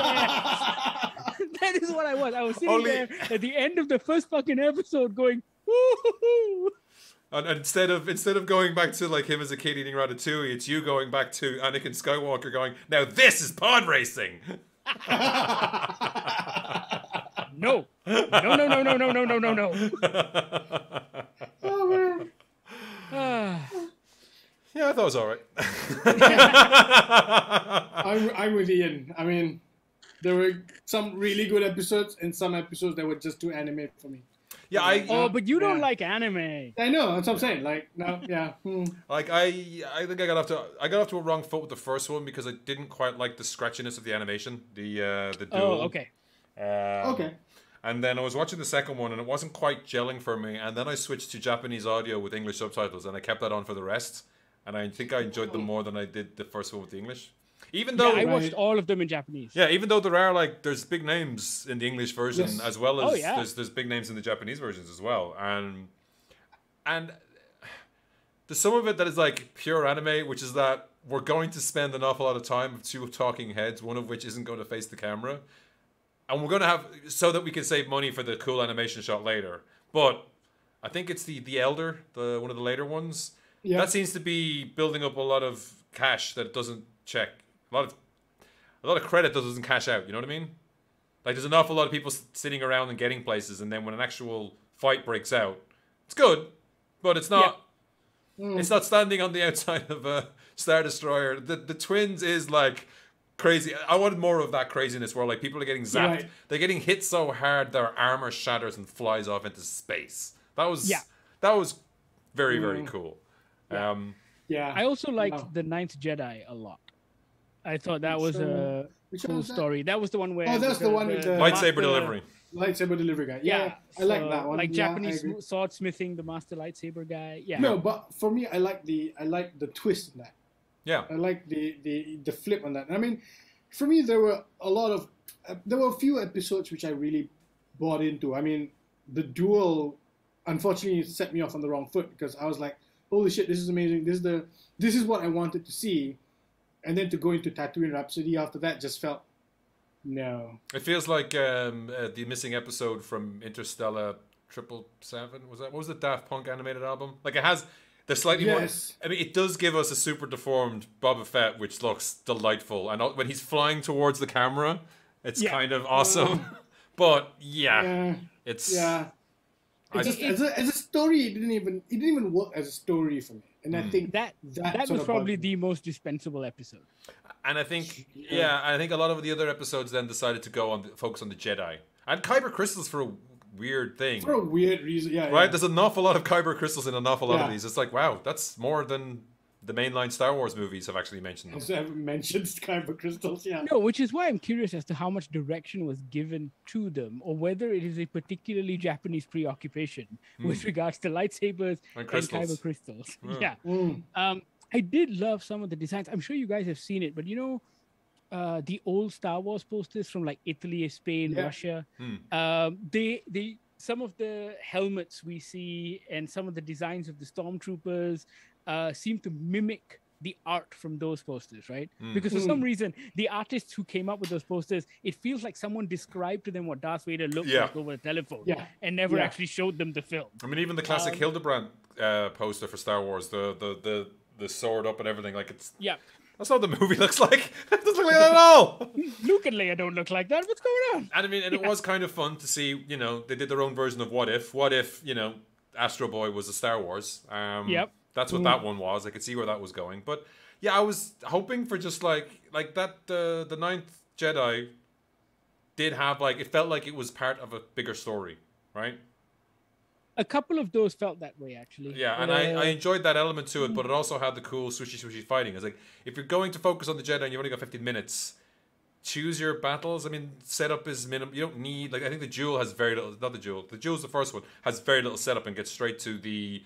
That is what I was. I was sitting there at the end of the first fucking episode, going, woo-hoo-hoo. And instead of going back to like him as a kid eating ratatouille, it's you going back to Anakin Skywalker, going, "Now this is pod racing." No. Oh man. Yeah, I thought it was all right. I'm with Ian. I mean, there were some really good episodes and some episodes that were just too anime for me. Yeah, but you don't like anime. I know, that's what I'm saying. Like, no, yeah. Like I think I got off to a wrong foot with the first one because I didn't quite like the scratchiness of the animation, the duel. Oh, okay. Okay. And then I was watching the second one and it wasn't quite gelling for me. And then I switched to Japanese audio with English subtitles and I kept that on for the rest. And I think I enjoyed them more than I did the first one with the English. Even though I watched all of them in Japanese. Yeah, even though there are there's big names in the English version as well as there's big names in the Japanese versions as well. And there's some of it that is like pure anime, which is that we're going to spend an awful lot of time with two talking heads, one of which isn't going to face the camera. And we're going to have, so that we can save money for the cool animation shot later. But I think it's the Elder, one of the later ones. Yeah. That seems to be building up a lot of cash that doesn't check. A lot of credit that doesn't cash out. You know what I mean? Like there's an awful lot of people sitting around and getting places, and then when an actual fight breaks out, it's good, but it's not. Yeah. It's not standing on the outside of a Star Destroyer. The twins is like crazy. I wanted more of that craziness where like people are getting zapped. Right. They're getting hit so hard their armor shatters and flies off into space. That was very, very cool. Yeah. I also liked The Ninth Jedi a lot. I thought that was a cool story. That was the one where that's the one with the lightsaber delivery. Lightsaber delivery guy. Yeah, I like that one. Like Japanese swordsmithing, the master lightsaber guy. Yeah. No, but for me, I like the twist in that. Yeah. I like the flip on that. I mean, for me, there were a few episodes which I really bought into. I mean, the duel, unfortunately, set me off on the wrong foot because I was like, holy shit, this is amazing. This is what I wanted to see. And then to go into Tatooine Rhapsody after that just felt no. It feels like the missing episode from Interstellar 777. Was that? What was the Daft Punk animated album? Like it has the slightly more. I mean, it does give us a super deformed Boba Fett, which looks delightful, and when he's flying towards the camera, it's kind of awesome. But it's as a story, it didn't even work as a story for me. And I think that was probably the most dispensable episode. And I think, I think a lot of the other episodes then decided to focus on the Jedi. And Kyber crystals for a weird thing. For a weird reason, Right? There's an awful lot of Kyber crystals in an awful lot of these. It's like, wow, that's more than the mainline Star Wars movies have actually mentioned them. I haven't mentioned Kyber crystals, No, which is why I'm curious as to how much direction was given to them, or whether it is a particularly Japanese preoccupation with regards to lightsabers and Kyber crystals. Yeah. I did love some of the designs. I'm sure you guys have seen it, but you know, the old Star Wars posters from like Italy, Spain, Russia. They some of the helmets we see and some of the designs of the stormtroopers seem to mimic the art from those posters, right? Because for some reason, the artists who came up with those posters, it feels like someone described to them what Darth Vader looked like over a telephone and never actually showed them the film. I mean, even the classic Hildebrand poster for Star Wars, the sword up and everything, like it's... Yeah. That's not what the movie looks like. It doesn't look like that at all. Luke and Leia don't look like that. What's going on? And I mean, it was kind of fun to see, you know, they did their own version of What If, you know, Astro Boy was a Star Wars. That's what that one was. I could see where that was going. But yeah, I was hoping for just like that the Ninth Jedi did have it felt like it was part of a bigger story, right? A couple of those felt that way, actually. Yeah, and I enjoyed that element to it, but it also had the cool swishy fighting. It's like, if you're going to focus on the Jedi and you've only got 15 minutes, choose your battles. I mean, setup is minimum. You don't need, I think the duel has very little, not the duel, the duel's the first one, has very little setup and gets straight to the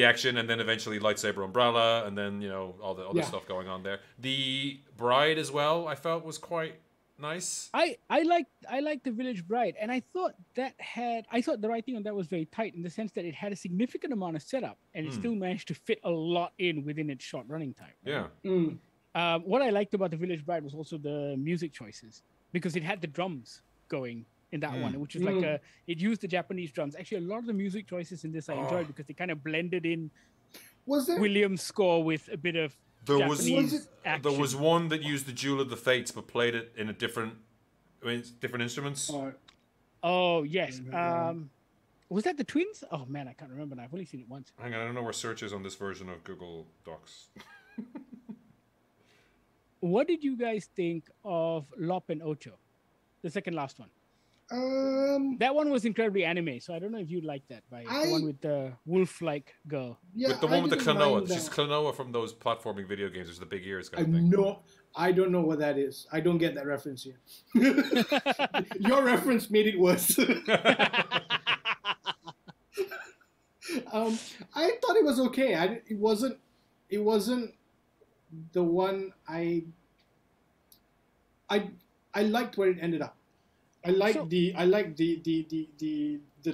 action, and then eventually lightsaber umbrella, and then, you know, all the other stuff going on there. The bride as well, I felt was quite nice. I liked the Village Bride, and I thought the writing on that was very tight in the sense that it had a significant amount of setup, and it still managed to fit a lot in within its short running time. Yeah. What I liked about the Village Bride was also the music choices, because it had the drums going in that one, which is like it used the Japanese drums. Actually, a lot of the music choices in this I enjoyed because they kind of blended in Williams' score with a bit of Japanese action. There was one that used the Jewel of the Fates but played it in different instruments. Oh yes. Was that the Twins? Oh man, I can't remember now. I've only seen it once. Hang on, I don't know where search is on this version of Google Docs. What did you guys think of Lop and Ocho, the second last one? That one was incredibly anime, so I don't know if you like that. The one with the wolf-like girl. Yeah, with the one with the Klonoa. She's Klonoa from those platforming video games. There's the big ears kind of thing. No, I don't know what that is. I don't get that reference here. Your reference made it worse. I thought it was okay. It wasn't the one I liked where it ended up. I like the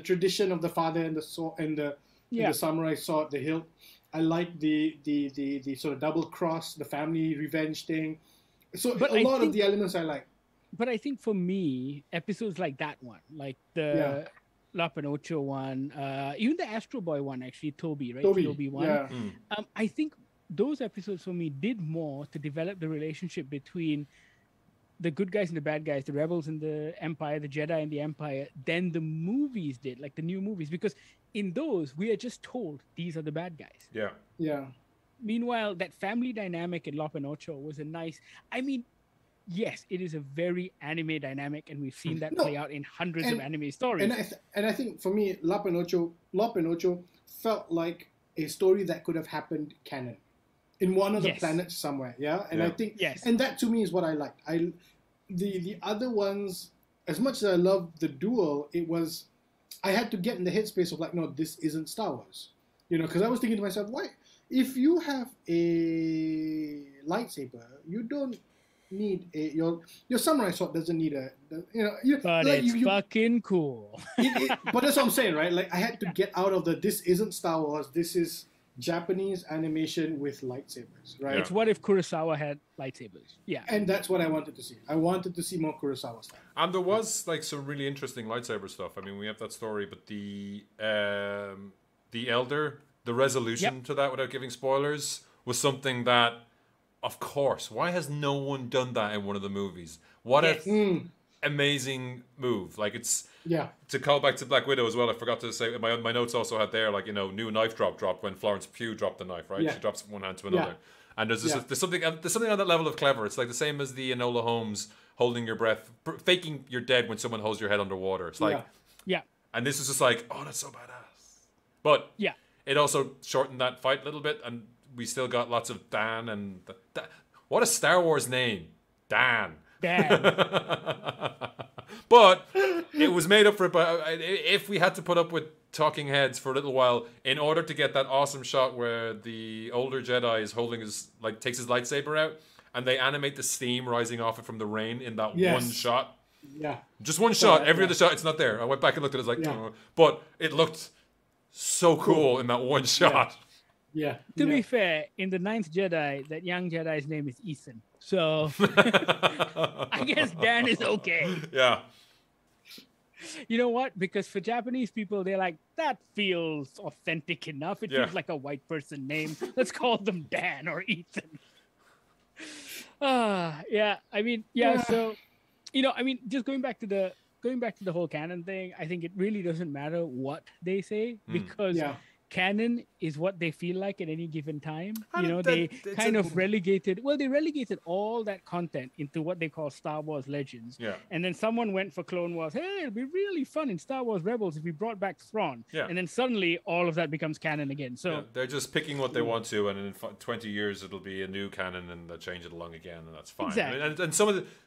tradition of the father and the sword and the samurai sword, the hilt. I like the sort of double cross, the family revenge thing. So a lot of the elements I like. But I think for me, episodes like that one, like the Lop and Ocho one, even the Astro Boy one, actually, Toby, right? Toby one. Yeah. I think those episodes for me did more to develop the relationship between the good guys and the bad guys, the rebels and the Empire, the Jedi and the Empire, than the movies did, like the new movies. Because in those, we are just told these are the bad guys. Yeah. Yeah. Meanwhile, that family dynamic in Lop and Ocho was a nice... I mean, yes, it is a very anime dynamic, and we've seen that play out in hundreds of anime stories. And I think for me, Lop and Ocho felt like a story that could have happened canon in one of the planets somewhere. Yeah, and I think and that to me is what I liked. The other ones, as much as I loved the duel, it was I had to get in the headspace of like, no, this isn't Star Wars, because I was thinking to myself, why, if you have a lightsaber, you don't need your samurai sword doesn't need but like it's fucking cool. But that's what I'm saying, right? Like I had to get out of this isn't Star Wars, this is Japanese animation with lightsabers, right? It's what if Kurosawa had lightsabers. Yeah. And that's what I wanted to see. I wanted to see more Kurosawa stuff. And there was like some really interesting lightsaber stuff. I mean, we have that story, but the Elder, the resolution to that, without giving spoilers, was something that, of course, why has no one done that in one of the movies? What an amazing move. Like it's to call back to Black Widow as well. I forgot to say my notes also had there, like, new knife dropped when Florence Pugh dropped the knife, right? She drops from one hand to another. And there's something on that level of clever. It's like the same as the Enola Holmes holding your breath, faking you're dead when someone holds your head underwater. It's like and this is just like, oh, that's so badass. But it also shortened that fight a little bit, and we still got lots of Dan and what a Star Wars name, Dan. But it was made up for it. But if we had to put up with talking heads for a little while in order to get that awesome shot where the older Jedi is holding takes his lightsaber out, and they animate the steam rising off it from the rain in that one shot. Yeah, just one shot. Every other shot, it's not there. I went back and looked at it. But it looked so cool in that one shot. Yeah. To be fair, in the Ninth Jedi, that young Jedi's name is Ethan. So I guess Dan is okay. Yeah. You know what? Because for Japanese people, they're like, that feels authentic enough. It feels like a white person name. Let's call them Dan or Ethan. So, just going back to the whole canon thing, I think it really doesn't matter what they say, because canon is what they feel like at any given time. They relegated all that content into what they call Star Wars Legends. Yeah. And then someone went for Clone Wars. Hey, it'd be really fun in Star Wars Rebels if we brought back Thrawn. Yeah. And then suddenly all of that becomes canon again. So they're just picking what they want to, and in 20 years it'll be a new canon, and they'll change it along again, and that's fine. Exactly. And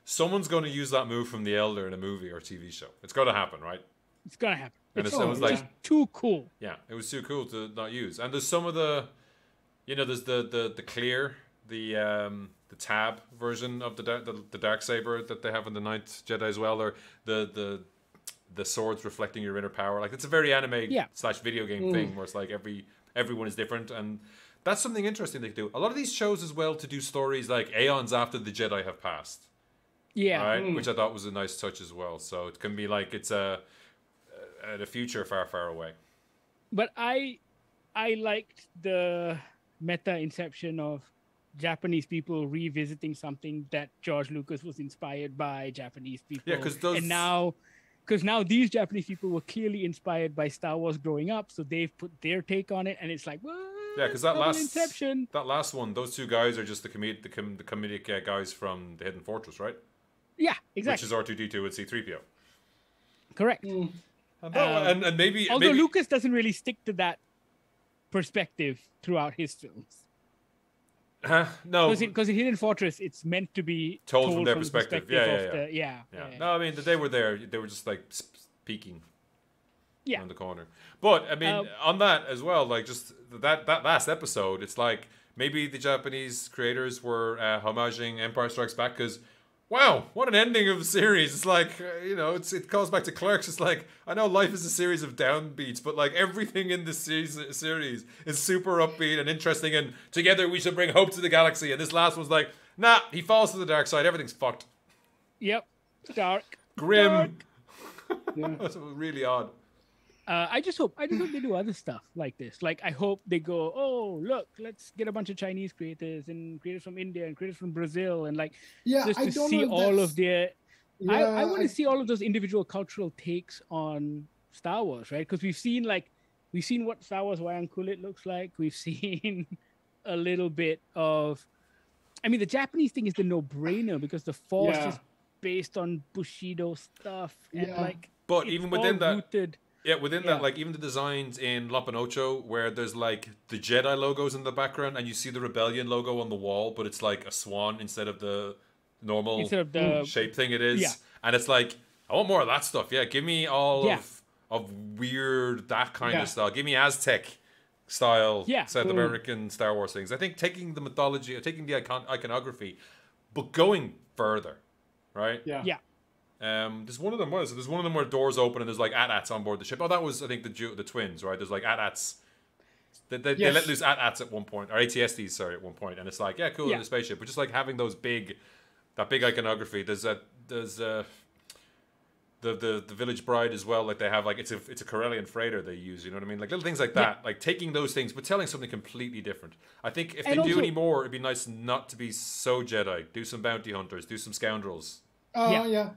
someone's going to use that move from the Elder in a movie or TV show. It's going to happen, right? It's going to happen. It was just too cool. Yeah, it was too cool to not use. And there's some of the, there's the clear the tab version of the Darksaber that they have in the Ninth Jedi as well, or the swords reflecting your inner power. Like, it's a very anime / video game thing where it's like everyone is different, and that's something interesting they do. A lot of these shows as well to do stories like aeons after the Jedi have passed. Yeah. Right? Which I thought was a nice touch as well. So it can be like it's a future far, far away. But I liked the meta inception of Japanese people revisiting something that George Lucas was inspired by Japanese people. Yeah, because now these Japanese people were clearly inspired by Star Wars growing up, so they've put their take on it, and it's like, what? Yeah, because that last one, those two guys are just the comedic guys from the Hidden Fortress, right? Yeah, exactly. Which is R2-D2 and C-3PO. Correct. And maybe Lucas doesn't really stick to that perspective throughout his films. No, because in Hidden Fortress, it's meant to be told from their perspective. Yeah. No, I mean, they were there. They were just like peeking around the corner. But I mean, on that as well, like just that last episode, it's like maybe the Japanese creators were homaging Empire Strikes Back, because wow, what an ending of the series. It's like, it calls back to Clerks. It's like, I know life is a series of downbeats, but like everything in this series is super upbeat and interesting, and together we should bring hope to the galaxy. And this last one's like, nah, he falls to the dark side. Everything's fucked. Yep. Dark. Grim. Dark. Yeah. That's really odd. I just hope they do other stuff like this. Like, I hope they go, oh, look, let's get a bunch of Chinese creators and creators from India and creators from Brazil, and like, just to see all of their. I want to see all of those individual cultural takes on Star Wars, right? Because we've seen what Star Wars Wayang Kulit looks like. We've seen a little bit of. I mean, the Japanese thing is the no-brainer because the Force is based on Bushido stuff, and like. But even within that. Rooted, that, like, even the designs in Lop and Ocho, where there's like the Jedi logos in the background, and you see the Rebellion logo on the wall, but it's like a swan instead of the normal shape thing it is. Yeah. And it's like, I want more of that stuff. Yeah, give me all of weird, that kind of style. Give me Aztec style South American Star Wars things. I think taking the mythology, or taking the iconography, but going further, right? Yeah. There's one of them where doors open and there's like AT-ATs on board the ship. Oh, that was, I think, the twins, right? There's like AT-ATs. They let loose AT-ATs at one point, or ATSTs, sorry, at one point, and it's like, yeah, cool, in the spaceship. But just like having that big iconography. There's the Village Bride as well. Like, they have like it's a Corellian freighter they use. You know what I mean? Like little things like that. Like taking those things but telling something completely different. I think if they do any more, it'd be nice not to be so Jedi. Do some bounty hunters. Do some scoundrels. Yeah.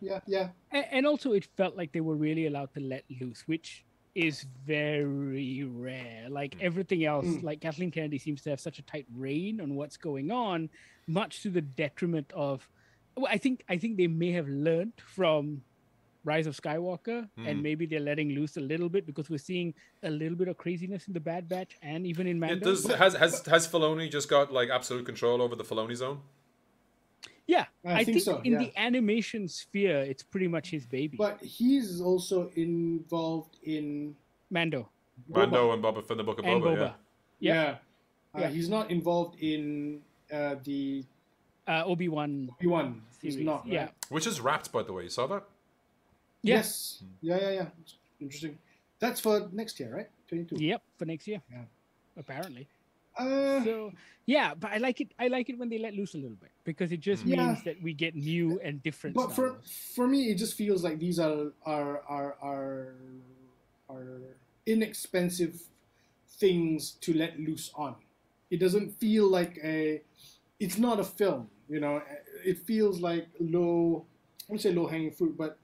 And also, it felt like they were really allowed to let loose, which is very rare. Like everything else, like Kathleen Kennedy seems to have such a tight rein on what's going on, much to the detriment of. Well, I think they may have learned from Rise of Skywalker, and maybe they're letting loose a little bit because we're seeing a little bit of craziness in the Bad Batch and even in Mando. Has Filoni just got like absolute control over the Filoni zone? Yeah, I think so, in the animation sphere, it's pretty much his baby. But he's also involved in Mando and Boba from the Book of Boba. Yeah. He's not involved in the Obi-Wan. He's not. Right? Yeah. Which is wrapped, by the way. You saw that? Yes. Yeah. Interesting. That's for next year, right? 22. Yep, for next year. Yeah. Apparently. But I like it when they let loose a little bit, because it just means that we get new and different. But for me, it just feels like these are inexpensive things to let loose on. It doesn't feel like it's not a film, It feels like I wouldn't say low hanging fruit, but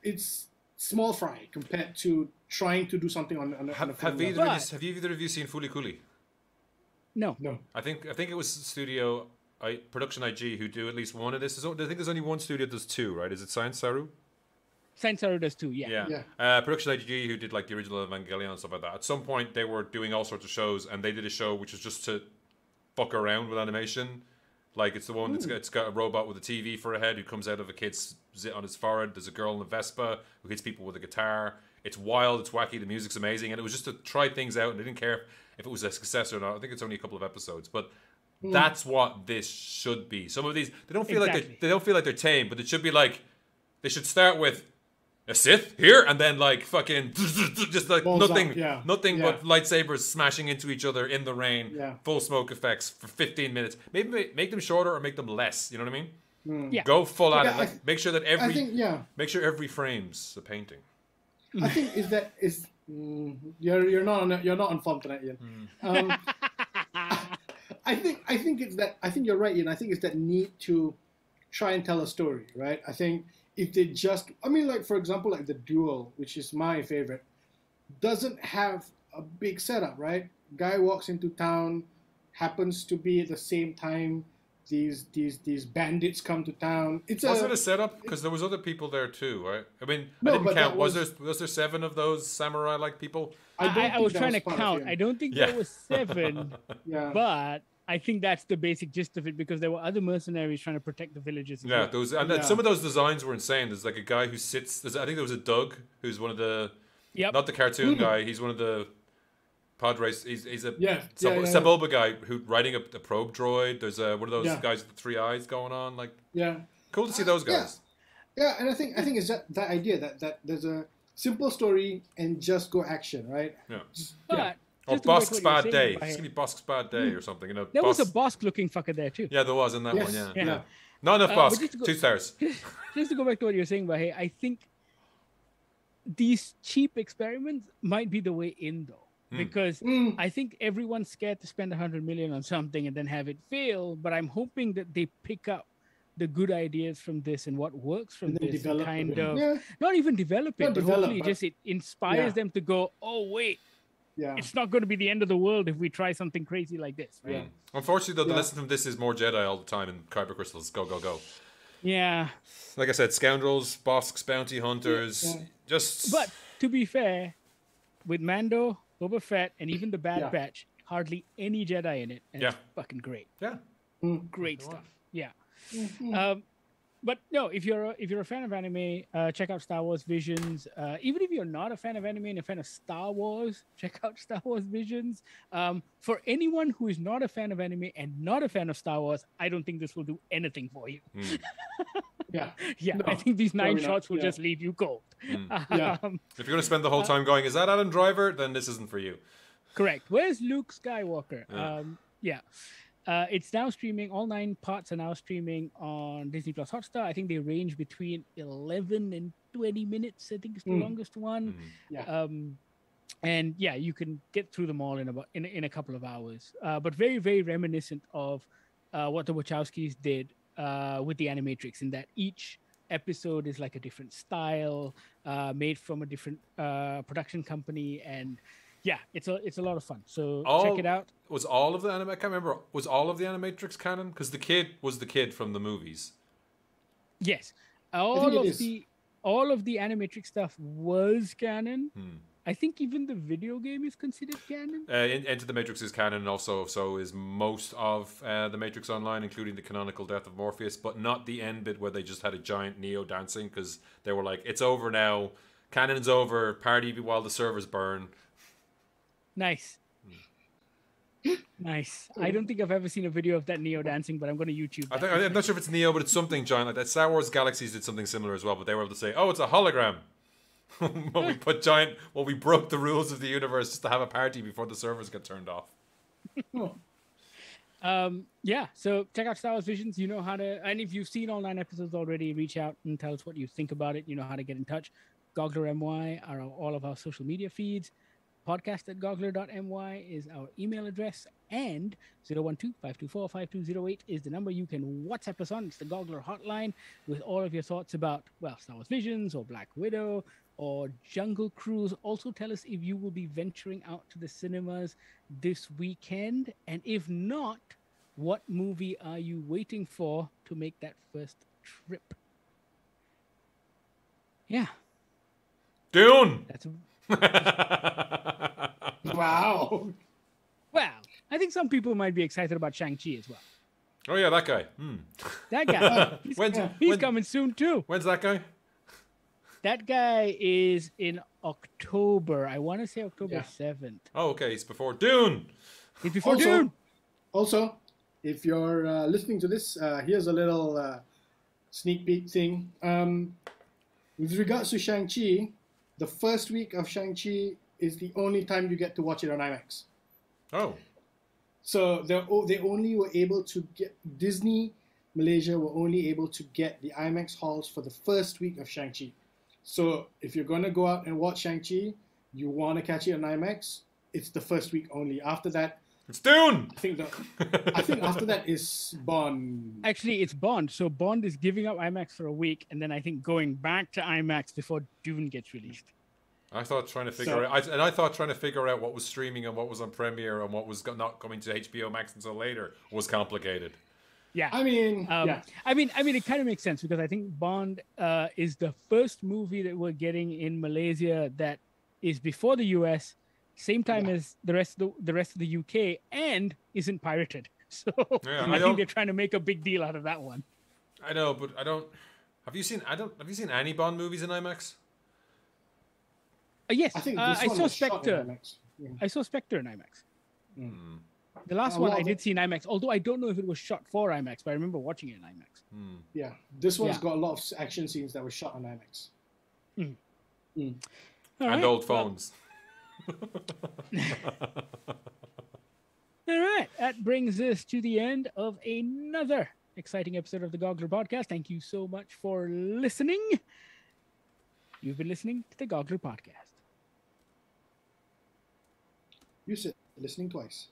it's small fry compared to trying to do something on a film. Have either of you seen Fooly Cooly? No. I think it was Studio Production IG who do at least one of this. I think there's only one studio that does two, right? Is it Science Saru? Science Saru does two, yeah. Production IG who did like the original Evangelion and stuff like that. At some point they were doing all sorts of shows, and they did a show which was just to fuck around with animation. Like, it's the one it's got a robot with a TV for a head who comes out of a kid's zit on his forehead. There's a girl in a Vespa who hits people with a guitar. it's wild, it's wacky, the music's amazing, and it was just to try things out, and they didn't care if it was a success or not. I think it's only a couple of episodes, but that's what this should be. Some of these, they don't feel like they don't feel like they're tame, but it should be like they should start with a Sith here, and then like fucking just like nothing but lightsabers smashing into each other in the rain, full smoke effects for 15 minutes. Maybe make them shorter or make them less. You know what I mean? Yeah. Go full at it. Like, make sure that make sure every frame's a painting. I think you're not on form tonight, Ian. I think it's that. I think you're right, Ian. I think it's that need to try and tell a story, right? I think if they just, I mean, like for example, like the Duel, which is my favorite, doesn't have a big setup, right? Guy walks into town, happens to be at the same time these bandits come to town. Was it a setup? Because there was other people there too, right? I mean, I didn't count. Was there 7 of those samurai-like people? I was trying to count. I don't think there was 7. But I think that's the basic gist of it, because there were other mercenaries trying to protect the villages. Some of those designs were insane. There's like a guy who sits. I think there was a Doug, who's one of the, not the cartoon guy. He's one of the pod race. He's a Sebulba guy who riding a probe droid. There's one of those guys with 3 eyes going on. Like, cool to see those guys. And I think it's that idea that there's a simple story and just go action, right? Or Bosk's Bad Day. It's gonna be Bosk's Bad Day or something. You know, there was a Bosk-looking fucker there too. Yeah, there was in that one. Yeah. Not enough Bosk. 2 stars. Just to go back to what you're saying, Bahir, I think these cheap experiments might be the way in, though, because I think everyone's scared to spend 100 million on something and then have it fail. But I'm hoping that they pick up the good ideas from this and what works from this, kind of not even develop it, but hopefully just it inspires them to go, oh wait. It's not going to be the end of the world if we try something crazy like this. Right? Unfortunately, though, the lesson from this is more Jedi all the time and kyber crystals. Go, go, go. Yeah. Like I said, scoundrels, Bosk's bounty hunters. But to be fair, with Mando, Boba Fett, and even the Bad Batch, hardly any Jedi in it. And it's fucking great. Yeah. Great stuff. Yeah. But no, if you're a fan of anime, check out Star Wars Visions. Even if you're not a fan of anime and a fan of Star Wars, check out Star Wars Visions. For anyone who is not a fan of anime and not a fan of Star Wars, I don't think this will do anything for you. No, I think these 9 shots will just leave you cold. If you're going to spend the whole time going, is that Adam Driver? Then this isn't for you. Correct. Where's Luke Skywalker? It's now streaming. All 9 parts are now streaming on Disney Plus Hotstar. I think they range between 11 and 20 minutes. I think it's the longest one. And you can get through them all in a couple of hours. But very, very reminiscent of what the Wachowskis did with the Animatrix, in that each episode is like a different style, made from a different production company, and it's a lot of fun. So check it out. Was all of the anime? I can't remember. Was all of the Animatrix canon? Because the kid was the kid from the movies. Yes, all of the Animatrix stuff was canon. I think even the video game is considered canon. Enter the Matrix is canon, and also so is most of the Matrix Online, including the canonical death of Morpheus, but not the end bit where they just had a giant Neo dancing, because they were like, "It's over now. Canon's over. Party while the servers burn." Nice. Nice. I don't think I've ever seen a video of that Neo dancing, but I'm going to YouTube that. I'm not sure if it's Neo, but it's something giant like that. Star Wars Galaxies did something similar as well, but they were able to say, "Oh, it's a hologram." we broke the rules of the universe just to have a party before the servers get turned off. So check out Star Wars Visions. You know how to, and if you've seen all 9 episodes already, reach out and tell us what you think about it. You know how to get in touch. Goggler MY are all of our social media feeds. Podcast@goggler.my is our email address, and 012-524-5208 is the number you can WhatsApp us on. It's the Goggler hotline with all of your thoughts about, Star Wars Visions or Black Widow or Jungle Cruise. Also tell us if you will be venturing out to the cinemas this weekend, and if not, what movie are you waiting for to make that first trip? Yeah. Dune! Wow. Well, I think some people might be excited about Shang-Chi as well. Oh, yeah, that guy. That guy. He's coming soon, too. When's that guy? That guy is in October. I want to say October Yeah. 7th. Oh, okay. It's before Dune. It's before Dune. Also, if you're listening to this, here's a little sneak peek thing. With regards to Shang-Chi, the first week of Shang-Chi is the only time you get to watch it on IMAX. Oh. So they only were able to get, Disney Malaysia were only able to get the IMAX halls for the first week of Shang-Chi. So if you're going to go out and watch Shang-Chi, you want to catch it on IMAX, it's the first week only. After that, it's Dune. I think after that is Bond. Actually, it's Bond. So Bond is giving up IMAX for a week, and then I think going back to IMAX before Dune gets released. I thought trying to figure out what was streaming and what was on Premiere and what was not coming to HBO Max until later was complicated. Yeah, I mean, it kind of makes sense because I think Bond is the first movie that we're getting in Malaysia that is before the US, same time as the rest of the UK, and isn't pirated. So I think they're trying to make a big deal out of that one. I know, but I don't. Have you seen any Bond movies in IMAX? Yes, I think I saw Spectre. I saw Spectre in IMAX. Mm. The last one I did see in IMAX, although I don't know if it was shot for IMAX, but I remember watching it in IMAX. Yeah, this one's got a lot of action scenes that were shot on IMAX. And old phones. All right, that brings us to the end of another exciting episode of the Goggler Podcast. Thank you so much for listening. You've been listening to the Goggler Podcast. You said listening twice.